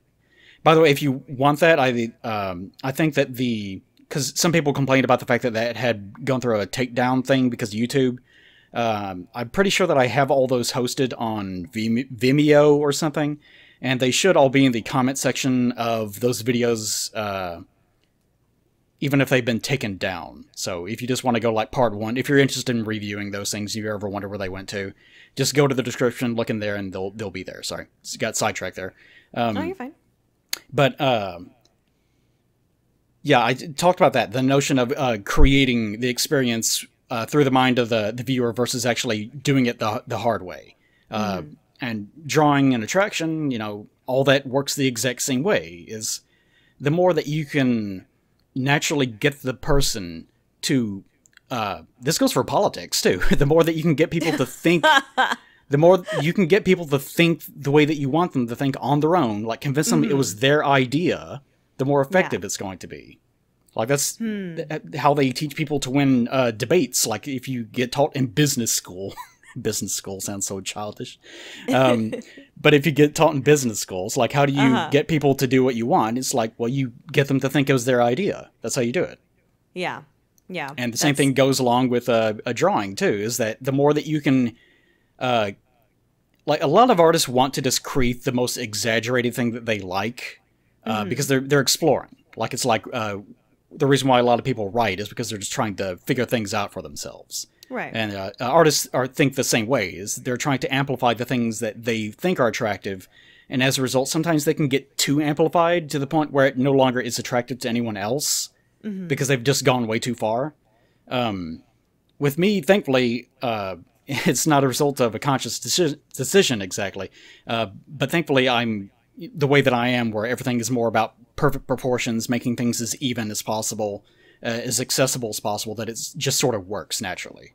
By the way, if you want that, I think that because some people complained about the fact that had gone through a takedown thing because of YouTube. I'm pretty sure that I have all those hosted on Vimeo or something, and they should all be in the comment section of those videos, even if they've been taken down. So if you just want to go like part 1, if you're interested in reviewing those things, if you ever wonder where they went to, just go to the description, look in there, and they'll be there. Sorry, got sidetracked there. No, you're fine. But, yeah, I talked about that, the notion of creating the experience through the mind of the viewer versus actually doing it the hard way. And drawing and attraction, all that works the exact same way. Is the more that you can naturally get the person to... this goes for politics, too. The more that you can get people to think... The more you can get people to think the way that you want them to think on their own, like convince them it was their idea, the more effective it's going to be. Like that's how they teach people to win debates. Like if you get taught in business school, business school sounds so childish. But if you get taught in business schools, like how do you get people to do what you want? It's like, well, you get them to think it was their idea. That's how you do it. Yeah. Yeah. And the same thing goes along with a drawing too, is that the more that you can... like a lot of artists want to just create the most exaggerated thing that they like, because they're exploring. Like it's like the reason why a lot of people write is because they're just trying to figure things out for themselves. Right. And artists think the same way. Is they're trying to amplify the things that they think are attractive, and as a result, sometimes they can get too amplified to the point where it no longer is attractive to anyone else because they've just gone way too far. With me, thankfully, it's not a result of a conscious decision exactly, but thankfully I'm the way that I am, where everything is more about perfect proportions, making things as even as possible, as accessible as possible, that it just sort of works naturally.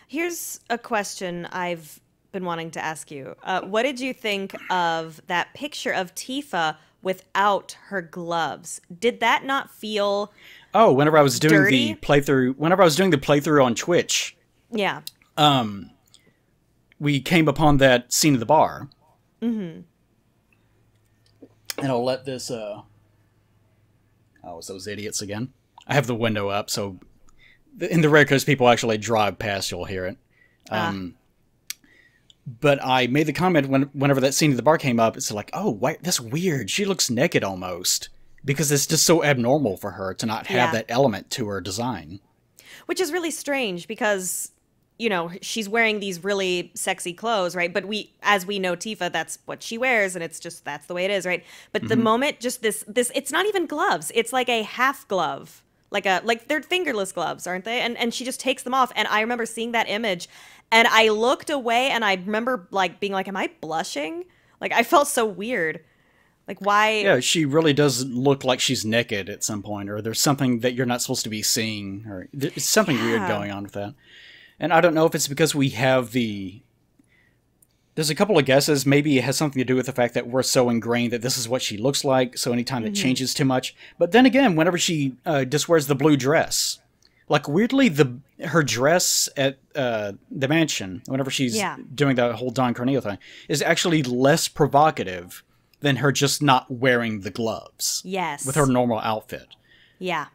Here's a question I've been wanting to ask you. What did you think of that picture of Tifa without her gloves? Did that not feel Oh, whenever I was doing dirty? whenever I was doing the playthrough on Twitch, Yeah. we came upon that scene of the bar. And I'll let this, oh, it's those idiots again. I have the window up, so in the rare case people actually drive past, you'll hear it. But I made the comment whenever that scene of the bar came up, it's like, oh, that's weird. She looks naked almost. Because it's just so abnormal for her to not have that element to her design. Which is really strange because, you know, she's wearing these really sexy clothes, right? But as we know Tifa, that's what she wears, and it's just, that's the way it is, right? But the moment just this, it's not even gloves. It's like a half glove. Like they're fingerless gloves, aren't they? And she just takes them off. And I remember seeing that image, and I looked away, and I remember like being like, am I blushing? Like, I felt so weird. Like, why? Yeah, she really does look like she's naked at some point, or there's something that you're not supposed to be seeing, or there's something weird going on with that. And I don't know if it's because we have there's a couple of guesses. Maybe it has something to do with the fact that we're so ingrained that this is what she looks like, so anytime it changes too much. But then again, whenever she just wears the blue dress, like weirdly, her dress at the mansion, whenever she's doing the whole Don Corneo thing, is actually less provocative than her just not wearing the gloves. Yes. With her normal outfit. Yeah.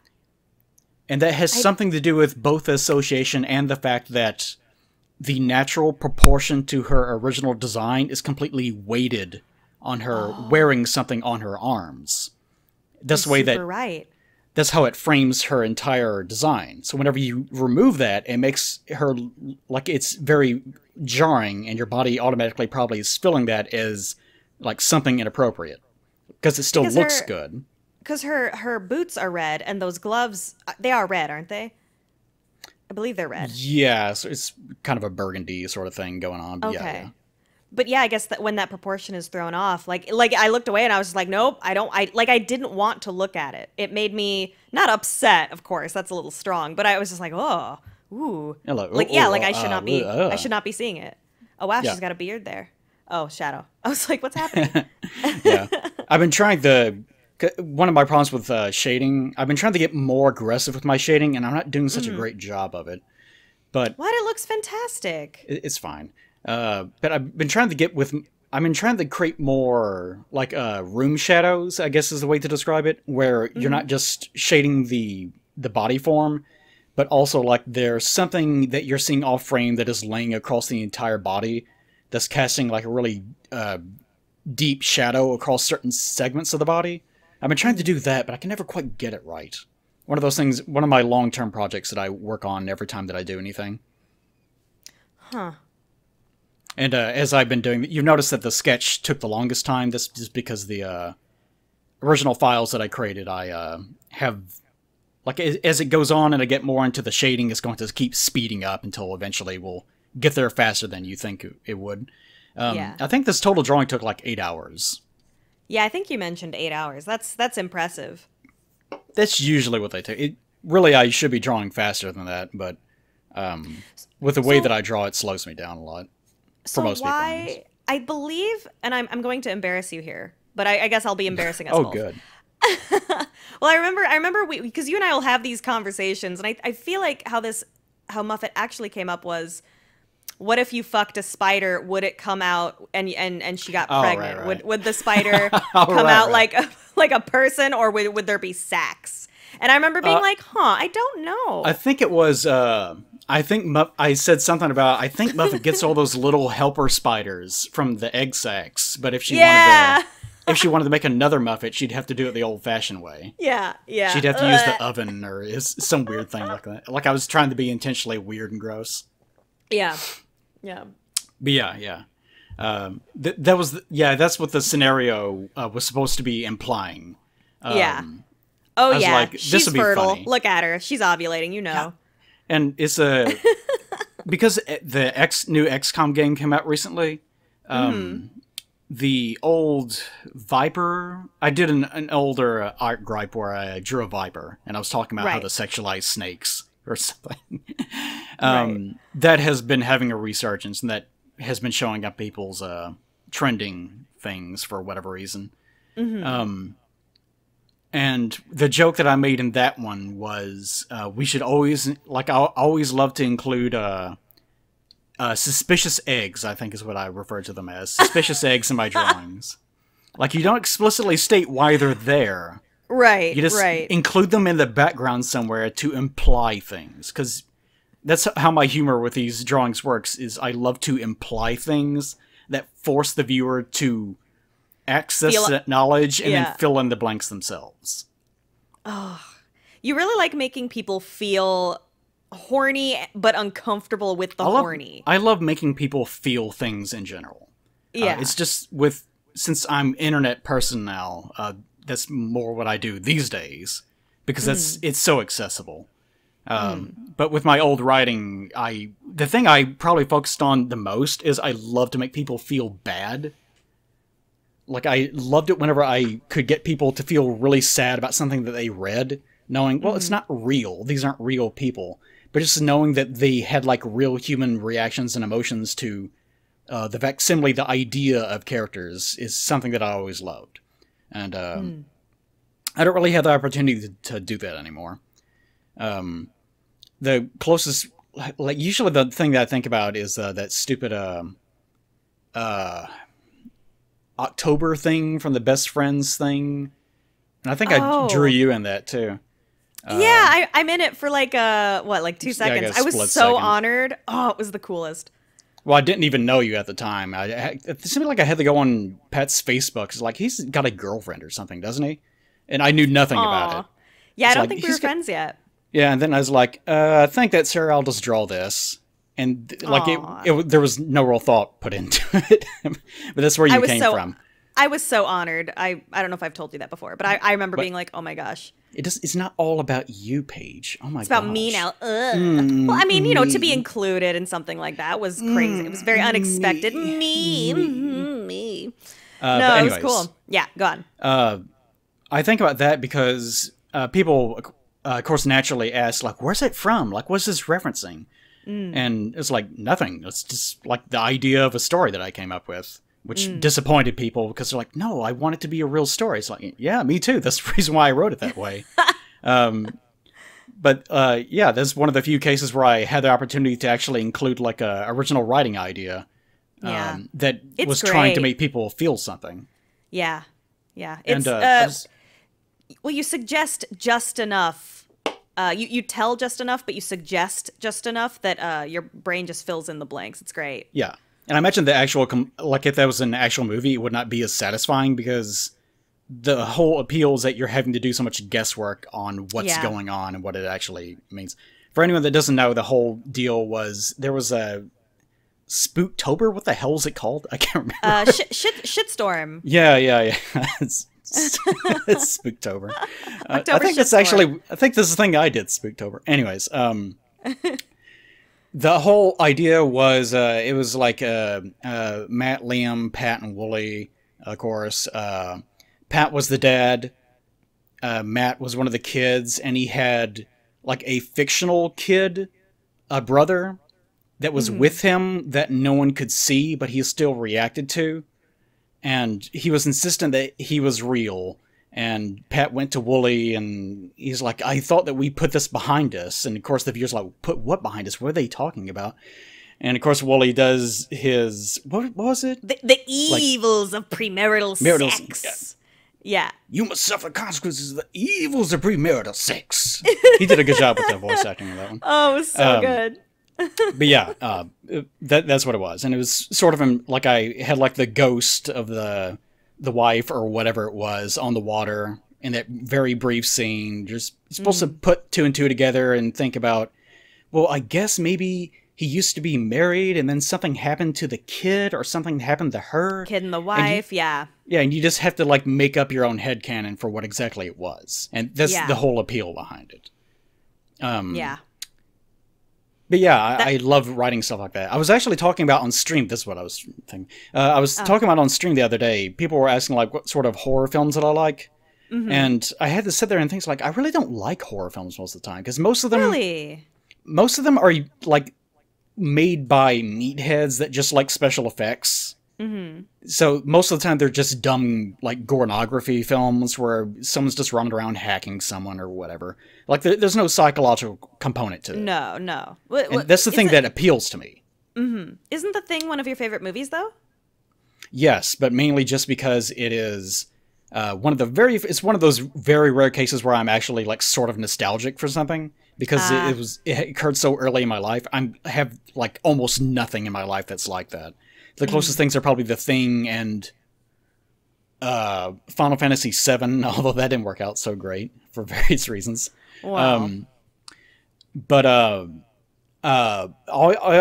And that has something to do with both the association and the fact that the natural proportion to her original design is completely weighted on her wearing something on her arms. That's the way that... right. That's how it frames her entire design. So whenever you remove that, it makes her... like, it's very jarring, and your body automatically probably is feeling that as... like something inappropriate, because it still looks good. Because her boots are red, and those gloves, they are red, aren't they? I believe they're red. Yeah, so it's kind of a burgundy sort of thing going on. But yeah. But yeah, I guess that when that proportion is thrown off, like I looked away and I was just like, nope, I didn't want to look at it. It made me not upset, of course, that's a little strong, but I was just like, oh, ooh, I should not be seeing it. Oh wow, she's got a beard there. Oh, shadow. I was like, what's happening? Yeah. I've been trying one of my problems with shading, I've been trying to get more aggressive with my shading, and I'm not doing such a great job of it. But what? It looks fantastic. It's fine. But I've been trying to create more, like, room shadows, I guess is the way to describe it, where you're not just shading the body form, but also, like, there's something that you're seeing off frame that is laying across the entire body, that's casting like a really deep shadow across certain segments of the body. I've been trying to do that, but I can never quite get it right. One of those things, one of my long-term projects that I work on every time that I do anything. Huh. And as I've been doing, you've noticed that the sketch took the longest time. This is because the original files that I created, I have... like, as it goes on and I get more into the shading, it's going to keep speeding up until eventually we'll get there faster than you think it would. I think this total drawing took like 8 hours. Yeah, I think you mentioned 8 hours. That's impressive. That's usually what they take. Really, I should be drawing faster than that, but with the way that I draw, it slows me down a lot. For most people. I believe, and I'm going to embarrass you here, but I guess I'll be embarrassing us both. Oh, good. Well, I remember because you and I will have these conversations, and I feel like how Muffet actually came up was, what if you fucked a spider? Would it come out and she got pregnant? Right. Would the spider come out like a person, or would there be sacs? And I remember being like, I don't know. I think it was, I said something about, I think Muffet gets all those little helper spiders from the egg sacs, but if she wanted to... if she wanted to make another Muffet, she'd have to do it the old-fashioned way. Yeah, yeah. She'd have to use the oven or some weird thing like that. Like I was trying to be intentionally weird and gross. Yeah, yeah. But yeah. That's what the scenario was supposed to be implying. Yeah. Oh, was yeah. like, this She's would be fertile. funny. Look at her. She's ovulating, you know. Yeah. And it's because the new XCOM game came out recently. The old Viper, I did an older art gripe where I drew a Viper, and I was talking about how to sexualize snakes or something. That has been having a resurgence, and that has been showing up people's trending things for whatever reason. And the joke that I made in that one was we should always, like, I always love to include suspicious eggs, I think is what I refer to them as. Suspicious eggs in my drawings. Like, you don't explicitly state why they're there. Right, You just include them in the background somewhere to imply things. Because that's how my humor with these drawings works, is I love to imply things that force the viewer to access that knowledge and then fill in the blanks themselves. Oh, you really like making people feel horny but uncomfortable with the horny. I love making people feel things in general. Yeah. It's just since I'm an internet person now, that's more what I do these days because it's so accessible. But with my old writing, the thing I probably focused on the most is I love to make people feel bad. Like, I loved it whenever I could get people to feel really sad about something that they read, knowing, well, it's not real. These aren't real people. But just knowing that they had, like, real human reactions and emotions to the facsimile, the idea of characters, is something that I always loved. And I don't really have the opportunity to do that anymore. The closest, like, usually the thing that I think about is that stupid October thing from the Best Friends thing. And I think I drew you in that, too. Yeah, I'm in it for like 2 seconds. I was so honored. Oh, it was the coolest. Well, I didn't even know you at the time. It seemed like I had to go on Pet's Facebook. It's like, he's got a girlfriend or something, doesn't he? And I knew nothing about it. Yeah, I don't think we were friends yet. Yeah, and then I was like, I think that's her. I'll just draw this. And like there was no real thought put into it. But that's where you came from. I was so honored. I don't know if I've told you that before, but I remember being like, oh my gosh. It's not all about you, Paige. Oh my gosh. It's about me now. Well, I mean, to be included in something like that was crazy. It was very unexpected. Me. No, it was cool. Yeah, go on. I think about that because people, of course, naturally ask, like, where's it from? Like, what's this referencing? And it's like, nothing. It's just like the idea of a story that I came up with. Which disappointed people because they're like, no, I want it to be a real story. It's like, yeah, me too. That's the reason why I wrote it that way. But that's one of the few cases where I had the opportunity to actually include like a original writing idea that was trying to make people feel something. Yeah. Yeah. It's, well, you suggest just enough. You tell just enough, but you suggest just enough that your brain just fills in the blanks. It's great. Yeah. And I imagine the actual, like if that was an actual movie, it would not be as satisfying because the whole appeal is that you're having to do so much guesswork on what's going on and what it actually means. For anyone that doesn't know, the whole deal was, there was a Spooktober? What the hell is it called? I can't remember. Shitstorm. Yeah. It's Spooktober. I think it's actually, I think this is the thing I did, Spooktober. Anyways, the whole idea was, it was like Matt, Liam, Pat, and Wooly, of course. Pat was the dad. Matt was one of the kids, and he had like a fictional kid, a brother, that was with him that no one could see, but he still reacted to. And he was insistent that he was real. And Pat went to Wooly, and he's like, I thought that we put this behind us. And, of course, the viewer's like, put what behind us? What are they talking about? And, of course, Wooly does his... What was it? The evils of premarital sex. Yeah. You must suffer consequences of the evils of premarital sex. He did a good job with the voice acting of that one. Oh, it was so good. But, yeah, that's what it was. And it was sort of like I had, like, the ghost of the the wife or whatever it was on the water in that very brief scene. You're supposed to put two and two together and think about, well, I guess maybe he used to be married and then something happened to the kid or something happened to her. Kid and the wife, yeah. Yeah, and you just have to like make up your own headcanon for what exactly it was. And that's the whole appeal behind it. Yeah. But yeah, I love writing stuff like that. I was actually talking about on stream, this is what I was thinking. I was talking about on stream the other day, people were asking like what sort of horror films that I like. And I had to sit there and think like, I really don't like horror films most of the time. Because most of them are like made by meatheads that just like special effects. So most of the time they're just dumb like pornography films where someone's just running around hacking someone or whatever. Like there's no psychological component to it. No. And that's the thing that appeals to me. Isn't The Thing one of your favorite movies though? Yes, but mainly just because it is it's one of those very rare cases where I'm actually like sort of nostalgic for something because it occurred so early in my life. I have like almost nothing in my life that's like that. The closest things are probably The Thing and Final Fantasy VII, although that didn't work out so great for various reasons. Wow. I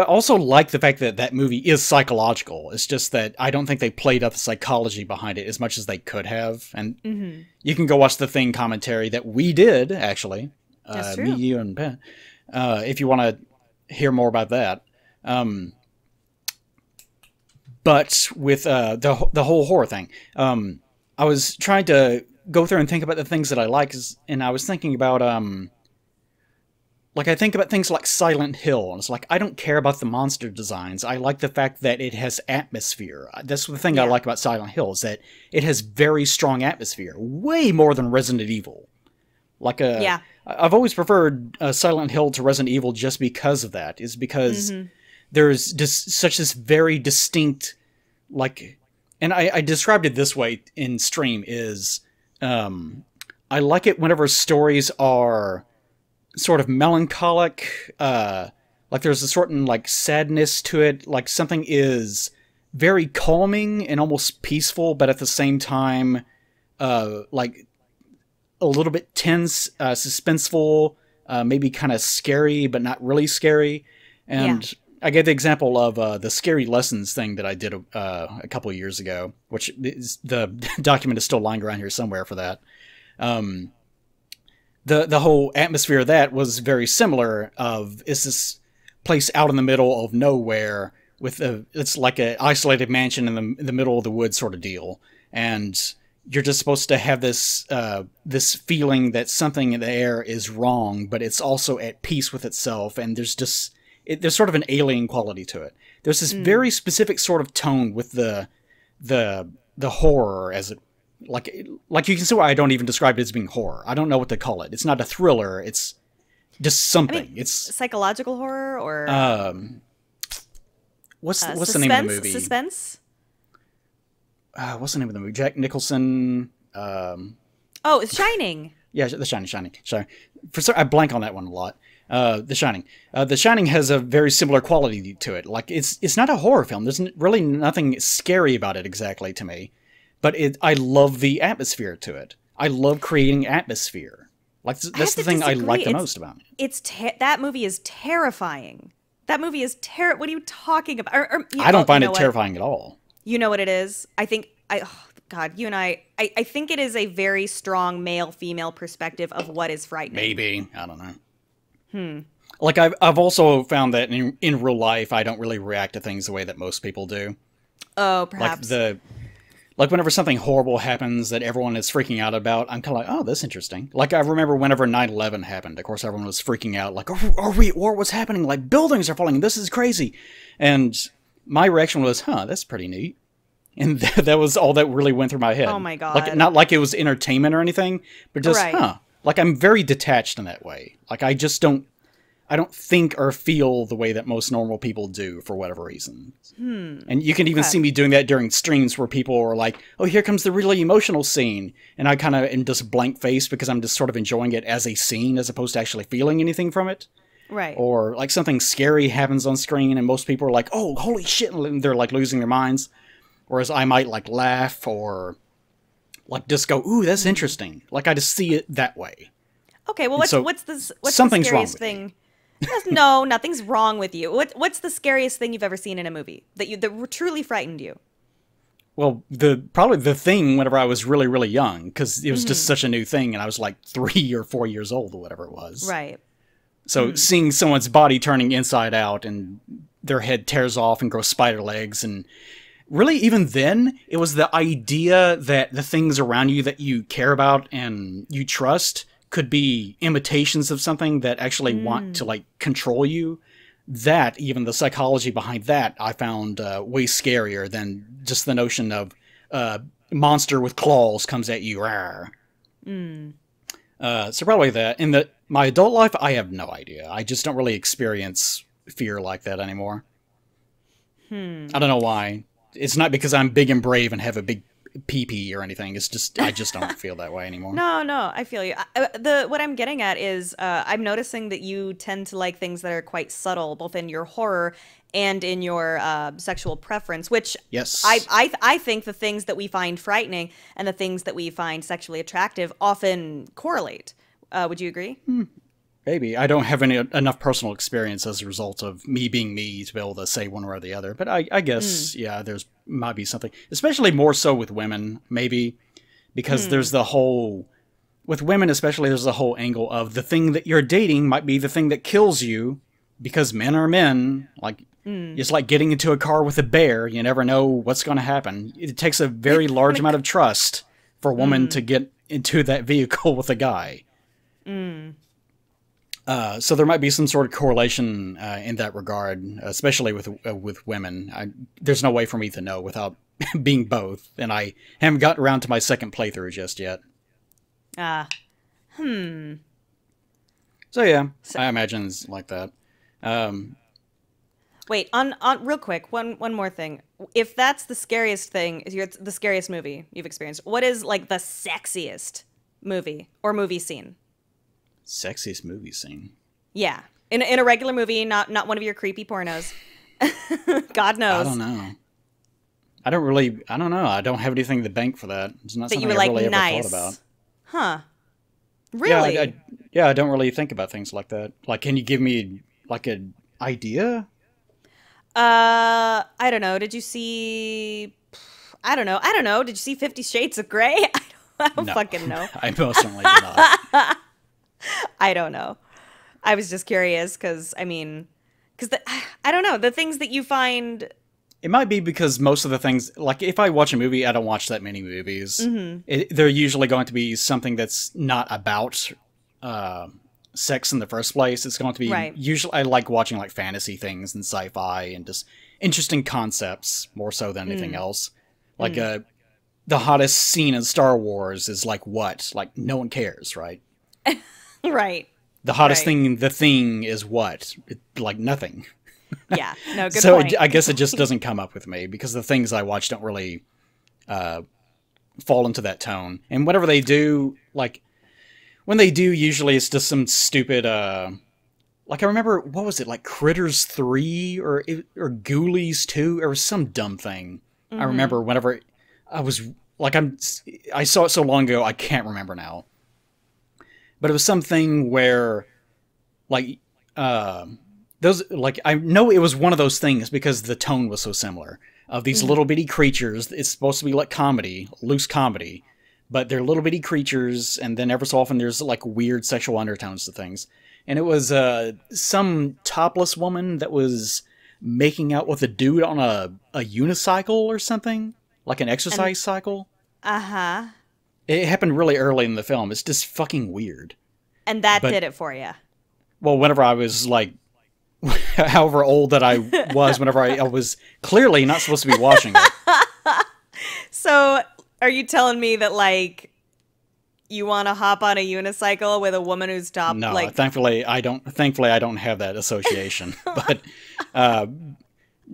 also like the fact that that movie is psychological. It's just that I don't think they played up the psychology behind it as much as they could have. And you can go watch the Thing commentary that we did, actually. That's true. Me, you, and Ben. If you want to hear more about that. But with the whole horror thing, I was trying to go through and think about the things that I like, and I was thinking about like I think about things like Silent Hill, and it's like I don't care about the monster designs. I like the fact that it has atmosphere. That's the thing I like about Silent Hill is that it has very strong atmosphere, way more than Resident Evil. Like I've always preferred Silent Hill to Resident Evil just because of that. Is because there's just such this very distinct, like, and I described it this way in stream is, I like it whenever stories are sort of melancholic, like there's a certain like sadness to it, like something is very calming and almost peaceful, but at the same time, like a little bit tense, suspenseful, maybe kind of scary, but not really scary. And I gave the example of the Scary Lessons thing that I did a couple of years ago, which is, the document is still lying around here somewhere for that. The whole atmosphere of that was very similar. It's this place out in the middle of nowhere with it's like an isolated mansion in the middle of the woods sort of deal, and you're just supposed to have this this feeling that something in the air is wrong, but it's also at peace with itself, and there's just there's sort of an alien quality to it. There's this very specific sort of tone with the horror as it like you can see why I don't even describe it as being horror. I don't know what to call it. It's not a thriller. It's just something. I mean, it's psychological horror or what's the name of the movie? Suspense. What's the name of the movie? Jack Nicholson. Oh, it's Shining. Yeah, The Shining. Sorry, I blank on that one a lot. The Shining. The Shining has a very similar quality to it. Like it's not a horror film. There's really nothing scary about it exactly to me, but I love the atmosphere to it. I love creating atmosphere. Like that's the thing I like the most about it. That movie is terrifying. That movie is what are you talking about? I don't find it terrifying at all. You know what it is? God, you and I think it is a very strong male-female perspective of what is frightening. Maybe. I don't know. Like, I've also found that in real life, I don't really react to things the way that most people do. Oh, perhaps. Like whenever something horrible happens that everyone is freaking out about, I'm kind of like, oh, that's interesting. Like, I remember whenever 9/11 happened, of course, everyone was freaking out, like, are we at war? What's happening? Like, buildings are falling. This is crazy. And my reaction was, that's pretty neat. And that was all that really went through my head. Oh my God. Like, not like it was entertainment or anything, but just, Like, I'm very detached in that way. Like, I don't think or feel the way that most normal people do for whatever reason. And you can even see me doing that during streams where people are like, oh, here comes the really emotional scene. And I kind of am just blank face because I'm just sort of enjoying it as a scene as opposed to actually feeling anything from it. Right. Or like something scary happens on screen and most people are like, oh, holy shit. And they're like losing their minds. Whereas I might like laugh or like just go, ooh, that's interesting. Like I just see it that way. Okay, well, what's the Something's wrong scariest with thing? me. No, nothing's wrong with you. What's the scariest thing you've ever seen in a movie that truly frightened you? Well, probably the thing whenever I was really, really young, because it was just such a new thing, and I was like 3 or 4 years old or whatever it was. Right. So seeing someone's body turning inside out and their head tears off and grows spider legs, and really even then, it was the idea that the things around you that you care about and you trust could be imitations of something that actually want to like control you. That, even the psychology behind that, I found way scarier than just the notion of monster with claws comes at you. So probably that. In my adult life, I have no idea. I just don't really experience fear like that anymore. I don't know why. It's not because I'm big and brave and have a big pee-pee or anything. It's just I just don't feel that way anymore. No, I feel you. What I'm getting at is I'm noticing that you tend to like things that are quite subtle, both in your horror and in your sexual preference. Which Yes, I think the things that we find frightening and the things that we find sexually attractive often correlate. Would you agree? maybe I don't have enough personal experience as a result of me being me to be able to say one way or the other. But I guess yeah, there's might be something, especially more so with women, maybe because there's the whole. With women especially, there's the whole angle of the thing that you're dating might be the thing that kills you, because men are men. Like, it's like getting into a car with a bear. You never know what's going to happen. It takes a very large amount of trust for a woman to get into that vehicle with a guy. So there might be some sort of correlation in that regard, especially with women. There's no way for me to know without being both, and I haven't gotten around to my second playthrough just yet. So yeah, I imagine it's like that. Wait, on real quick, one more thing. If that's the scariest thing, the scariest movie you've experienced, what is like the sexiest movie or movie scene? Sexiest movie scene? Yeah, in a regular movie, not one of your creepy pornos. God knows. I don't know. I don't know. I don't have anything to bank for that. It's not That you something were I like, really nice. ever thought about. Huh. Really? Yeah, I don't really think about things like that. Like, can you give me like an idea? I don't know. Did you see? I don't know. Did you see 50 Shades of Grey? I don't No. fucking know. I most certainly did not. I don't know. I was just curious because I don't know, the things that you find. It might be because most of the things, like if I watch a movie, I don't watch that many movies. They're usually going to be something that's not about sex in the first place. It's going to be usually, I like watching like fantasy things and sci-fi and just interesting concepts more so than anything else. Like the hottest scene in Star Wars is like what? Like no one cares, right? Right. The hottest thing in the thing is what? Like nothing. Yeah, no, good So point. I guess it just doesn't come up with me because the things I watch don't really fall into that tone. And whenever they do, like when they do, usually it's just some stupid. Like I remember, what was it, like Critters 3 or Ghoulies 2 or some dumb thing. I remember whenever I was like I saw it so long ago I can't remember now. But it was something where like those, like, I know it was one of those things because the tone was so similar of these little bitty creatures. It's supposed to be like comedy, loose comedy, but they're little bitty creatures, and then every so often there's like weird sexual undertones to things. And it was some topless woman that was making out with a dude on a unicycle or something, like an exercise cycle. Uh-huh. It happened really early in the film. It's just fucking weird. And that did it for you. Well, whenever I was like, however old that I was, whenever I was clearly not supposed to be watching it. So, are you telling me that, like, you want to hop on a unicycle with a woman who's top? No, like... thankfully I don't have that association. But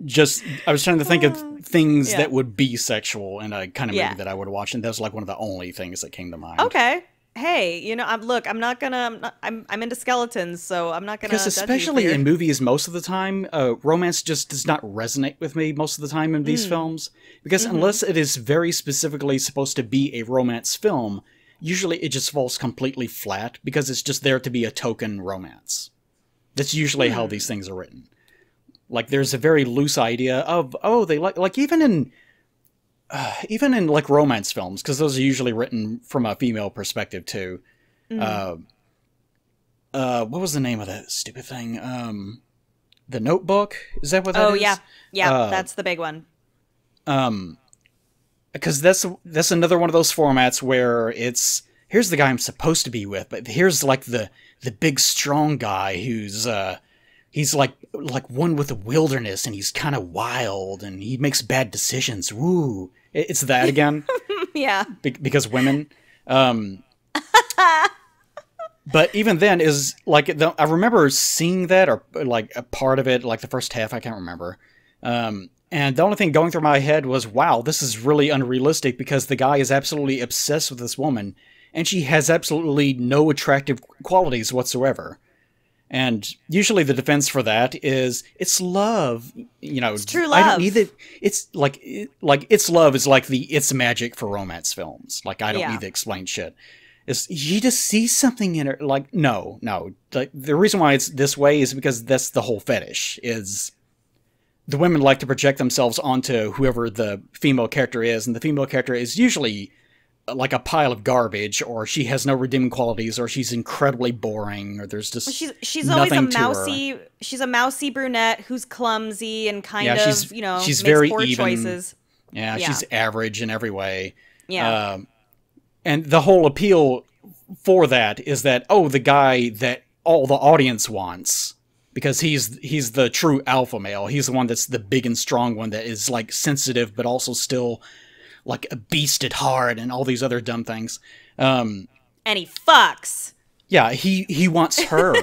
just I was trying to think of things that would be sexual in a kind of movie that I would watch, and that was like one of the only things that came to mind. Okay. hey, I'm not gonna, I'm into skeletons, so I'm not gonna Because judge you for especially your. in movies, most of the time, romance just does not resonate with me most of the time in these films. Because Mm-hmm. unless it is very specifically supposed to be a romance film, usually it just falls completely flat because it's just there to be a token romance. That's usually how these things are written. Like there's a very loose idea of, oh, they like even in like romance films, because those are usually written from a female perspective too. Mm. Uh, what was the name of that stupid thing? The Notebook? Is that what that Oh yeah, is? yeah, that's the big one. Because that's another one of those formats where it's here's the guy I'm supposed to be with, but here's like the big strong guy who's he's like one with the wilderness and he's kind of wild and he makes bad decisions. Woo! It's that again Yeah. because women. But even then, is like I remember seeing that or like a part of it, like the first half. I can't remember. And the only thing going through my head was, wow, this is really unrealistic because the guy is absolutely obsessed with this woman, and she has absolutely no attractive qualities whatsoever. And usually the defense for that is it's love. You know, It's true I don't need love. it. It's like it's love is like the it's magic for romance films. Like I don't Yeah. need to explain shit. Is you just see something in her? Like no. Like, the reason why it's this way is because that's the whole fetish. Is the women like to project themselves onto whoever the female character is, and the female character is usually like a pile of garbage, or she has no redeeming qualities, or she's incredibly boring, or there's just She's always nothing to her. she's a mousy brunette who's clumsy and Yeah, kind of, she's makes very poor even. choices. Yeah, Yeah. she's average in every way. Yeah. And the whole appeal for that is that, oh, the guy that all the audience wants, because he's the true alpha male. He's the one that's the big and strong one that is like sensitive but also still like a beast at heart and all these other dumb things. And he fucks. Yeah, he wants her.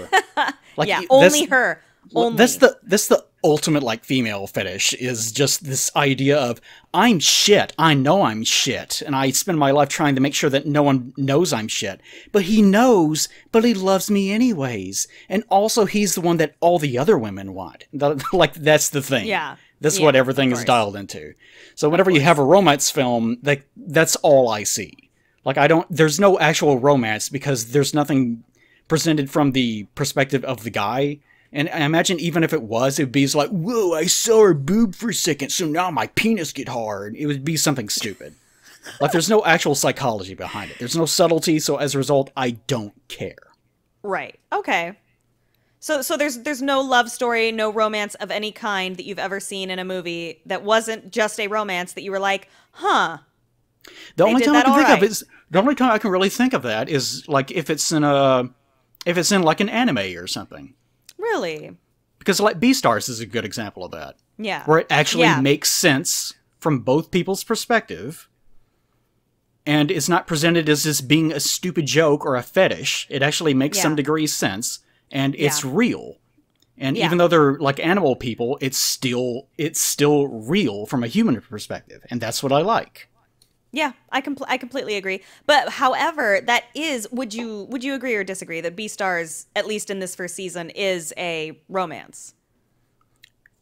Like Yeah, that's only her. that's Only. the ultimate like female fetish is just this idea of I'm shit. I know I'm shit, and I spend my life trying to make sure that no one knows I'm shit. But he knows, but he loves me anyways. And also, he's the one that all the other women want. Like that's the thing. Yeah. That's Yeah, what of everything is course. dialed into. So whenever you have a romance film, that's all I see. Like I don't. There's no actual romance because there's nothing presented from the perspective of the guy. And I imagine even if it was, it would be like, whoa, I saw her boob for a second, so now my penis get hard. It would be something stupid. Like there's no actual psychology behind it. There's no subtlety, so as a result, I don't care. Right. Okay. So there's no love story, no romance of any kind that you've ever seen in a movie that wasn't just a romance that you were like, huh, The they only did time I that can all think of right. is the only time I can really think of that is like if it's in like an anime or something. Really? Because like Beastars is a good example of that. Yeah. Where it actually Yeah. makes sense from both people's perspective, and it's not presented as this being a stupid joke or a fetish. It actually makes some Yeah. degree sense, and it's Yeah. real. And Yeah. even though they're like animal people, it's still real from a human perspective, and that's what I like. Yeah, I completely agree. But however, that is would you agree or disagree that Beastars, at least in this first season, is a romance?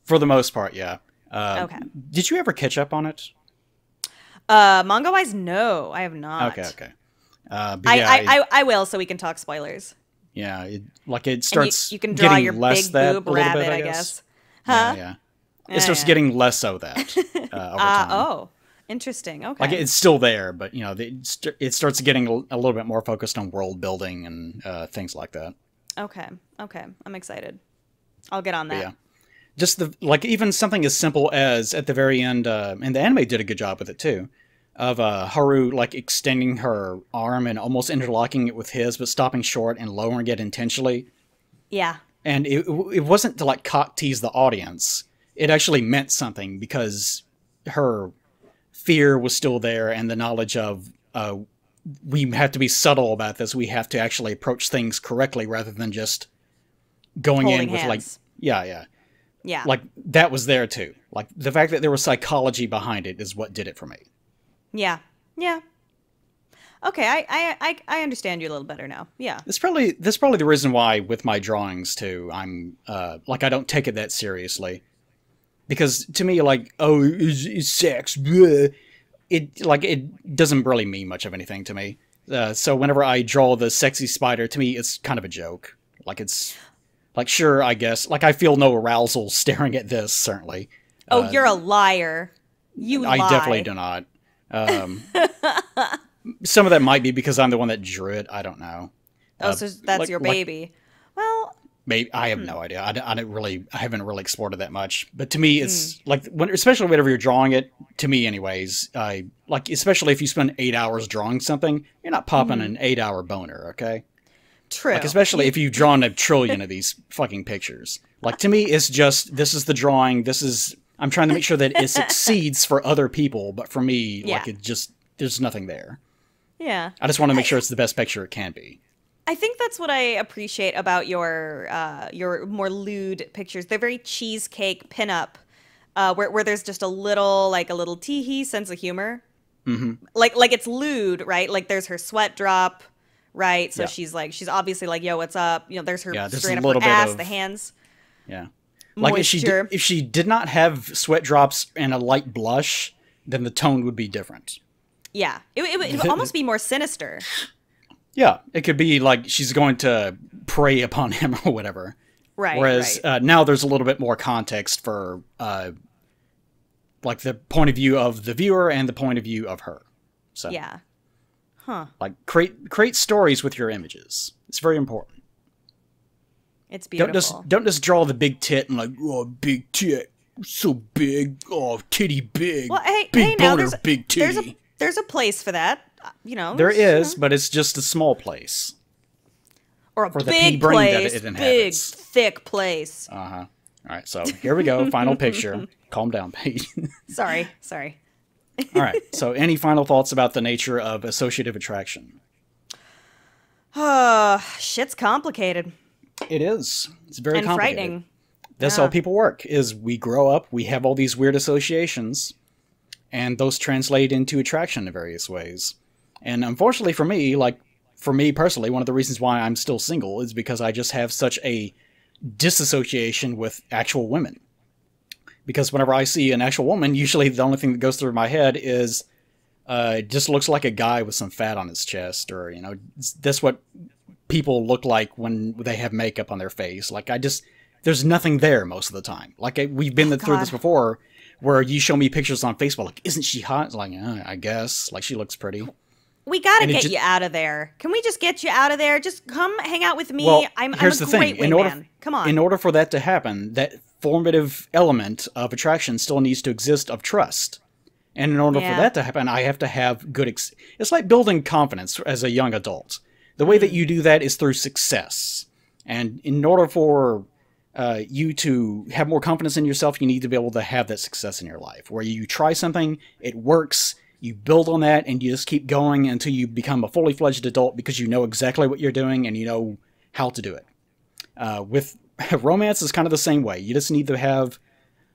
For the most part, yeah. Okay. Did you ever catch up on it? Manga wise, no, I have not. Okay. But yeah, I will, so we can talk spoilers. yeah, like it And starts you can draw getting your less big that boob a little rabbit, bit, I I guess. guess. Huh? Yeah. It Yeah, starts yeah. getting less so that over time. Oh, interesting. Like Okay. it's still there, but you know, it starts getting a little bit more focused on world building and things like that. Okay. Okay. I'm excited. I'll get on But that. yeah, just the like even something as simple as at the very end, and the anime did a good job with it too, of Haru like extending her arm and almost interlocking it with his, but stopping short and lowering it intentionally. Yeah. And it wasn't to like cock tease the audience. It actually meant something because her fear was still there, and the knowledge of we have to be subtle about this. We have to actually approach things correctly rather than just going Holding in with like, hands. yeah, Yeah. like that was there too. Like the fact that there was psychology behind it is what did it for me. Yeah. Yeah. Okay, I understand you a little better now. Yeah. That's probably the reason why with my drawings too, I'm like I don't take it that seriously. Because to me, like, oh, it's sex, bleh. It doesn't really mean much of anything to me. So whenever I draw the sexy spider, to me, it's kind of a joke. Like it's like sure, I guess. Like I feel no arousal staring at this. Certainly, Oh, you're a liar. You I definitely lie. do not. Um, some of that might be because I'm the one that drew it. I don't know. Oh, so that's your Like baby. Well, maybe I have no idea. I haven't really explored it that much. But to me, it's like especially whenever you're drawing it. To me, anyways, I like especially if you spend 8 hours drawing something, you're not popping an 8 hour boner, okay? true. Like especially if you've drawn a trillion of these fucking pictures. Like to me, it's just this is the drawing. I'm trying to make sure that it succeeds for other people, but for me, Yeah. like it just there's nothing there. Yeah. I just want to make sure it's the best picture it can be. I think that's what I appreciate about your more lewd pictures. They're very cheesecake pinup, where there's just a little tee-hee sense of humor. Mm-hmm. Like it's lewd, right? Like there's her sweat drop, right? So Yeah. she's obviously like, yo, what's up? You know, there's her Yeah, there's straight a up her little bit ass, of the hands, yeah. Like moisture. if she did not have sweat drops and a light blush, then the tone would be different. Yeah, it would almost be more sinister. Yeah, it could be like she's going to prey upon him or whatever. Right. Whereas right. now there's a little bit more context for like the point of view of the viewer and the point of view of her. So Yeah. Huh. like create stories with your images. It's very important. It's beautiful. Don't just draw the big tit and like oh big tit so big oh titty big Well, hey, big now boner big titty. there's a place for that. You know, There there's, is, but it's just a small place. or a for the big pea brain that place, it big inhabits. thick place. All right, so here we go. Final picture. Calm down, Pete. Sorry. All right. So, any final thoughts about the nature of associative attraction? Shit's complicated It is. It's very and complicated. frightening. That's Yeah. how people work. Is we grow up, we have all these weird associations, and those translate into attraction in various ways. And unfortunately for me personally, one of the reasons why I'm still single is because I just have such a disassociation with actual women. Because whenever I see an actual woman, usually the only thing that goes through my head is it just looks like a guy with some fat on his chest, or that's what people look like when they have makeup on their face. Like there's nothing there most of the time. Like we've been through this God. before, where you show me pictures on Facebook, like isn't she hot? It's like I guess, like she looks pretty. We gotta And it get just- you out of there. Can we just get you out of there? Just come hang out with me. Well, I'm here's a the thing. great wingman. Come on. In order for that to happen, that formative element of attraction still needs to exist of trust. And in order Yeah. for that to happen, I have to have good. It's like building confidence as a young adult. The way that you do that is through success. And in order for you to have more confidence in yourself, you need to be able to have that success in your life, where you try something, it works, you build on that, and you just keep going until you become a fully fledged adult because you know exactly what you're doing and you know how to do it. With romance is kind of the same way. You just need to have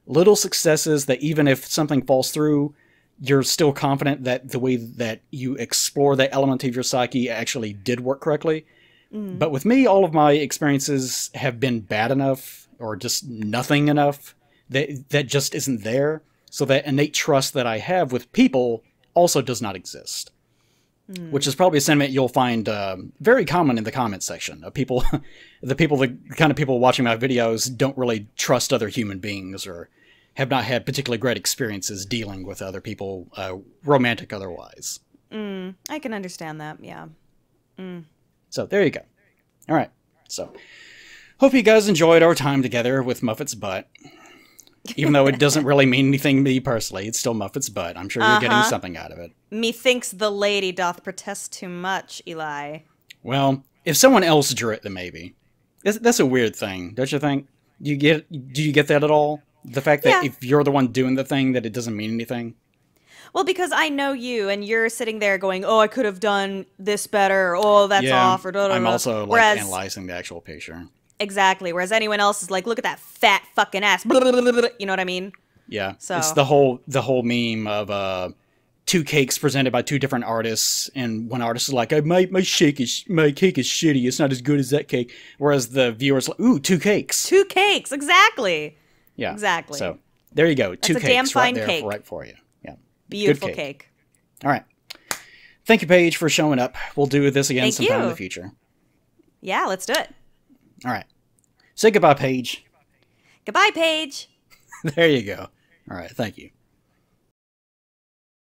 little successes that even if something falls through, you're still confident that the way that you explore that element of your psyche actually did work correctly. But with me, all of my experiences have been bad enough or just nothing enough that just isn't there. So that innate trust that I have with people also does not exist. Which is probably a sentiment you'll find very common in the comments section of people. The kind of people watching my videos don't really trust other human beings or have not had particularly great experiences dealing with other people, romantic otherwise. I can understand that. Yeah. So there you go. All right. So hope you guys enjoyed our time together with Muffet's butt. Even though it doesn't really mean anything to me personally, it's still Muffet's butt. I'm sure you're getting something out of it. Methinks the lady doth protest too much, Eli. Well, if someone else drew it, then maybe. That's a weird thing, don't you think? Do you get that at all? The fact that Yeah. if you're the one doing the thing, that it doesn't mean anything? Well, because I know you, and you're sitting there going, "Oh, I could have done this better," or "Oh, that's Yeah, off," or da da da. I'm also like Whereas, analyzing the actual picture. exactly. Whereas anyone else is like, "Look at that fat fucking ass." You know what I mean? Yeah, So- it's the whole meme of two cakes presented by two different artists, and one artist is like, my cake is shitty. It's not as good as that cake. Whereas the viewer's like, ooh, two cakes. Two cakes, exactly. Yeah, exactly. So there you go. Two That's a cakes damn fine right there, cake. right for you. Yeah, Beautiful good cake. All right. Thank you, Paige, for showing up. We'll do this again Thank sometime in you. the future. Yeah, let's do it. All right. Say goodbye, Paige. Goodbye, Paige. There you go. All right. Thank you.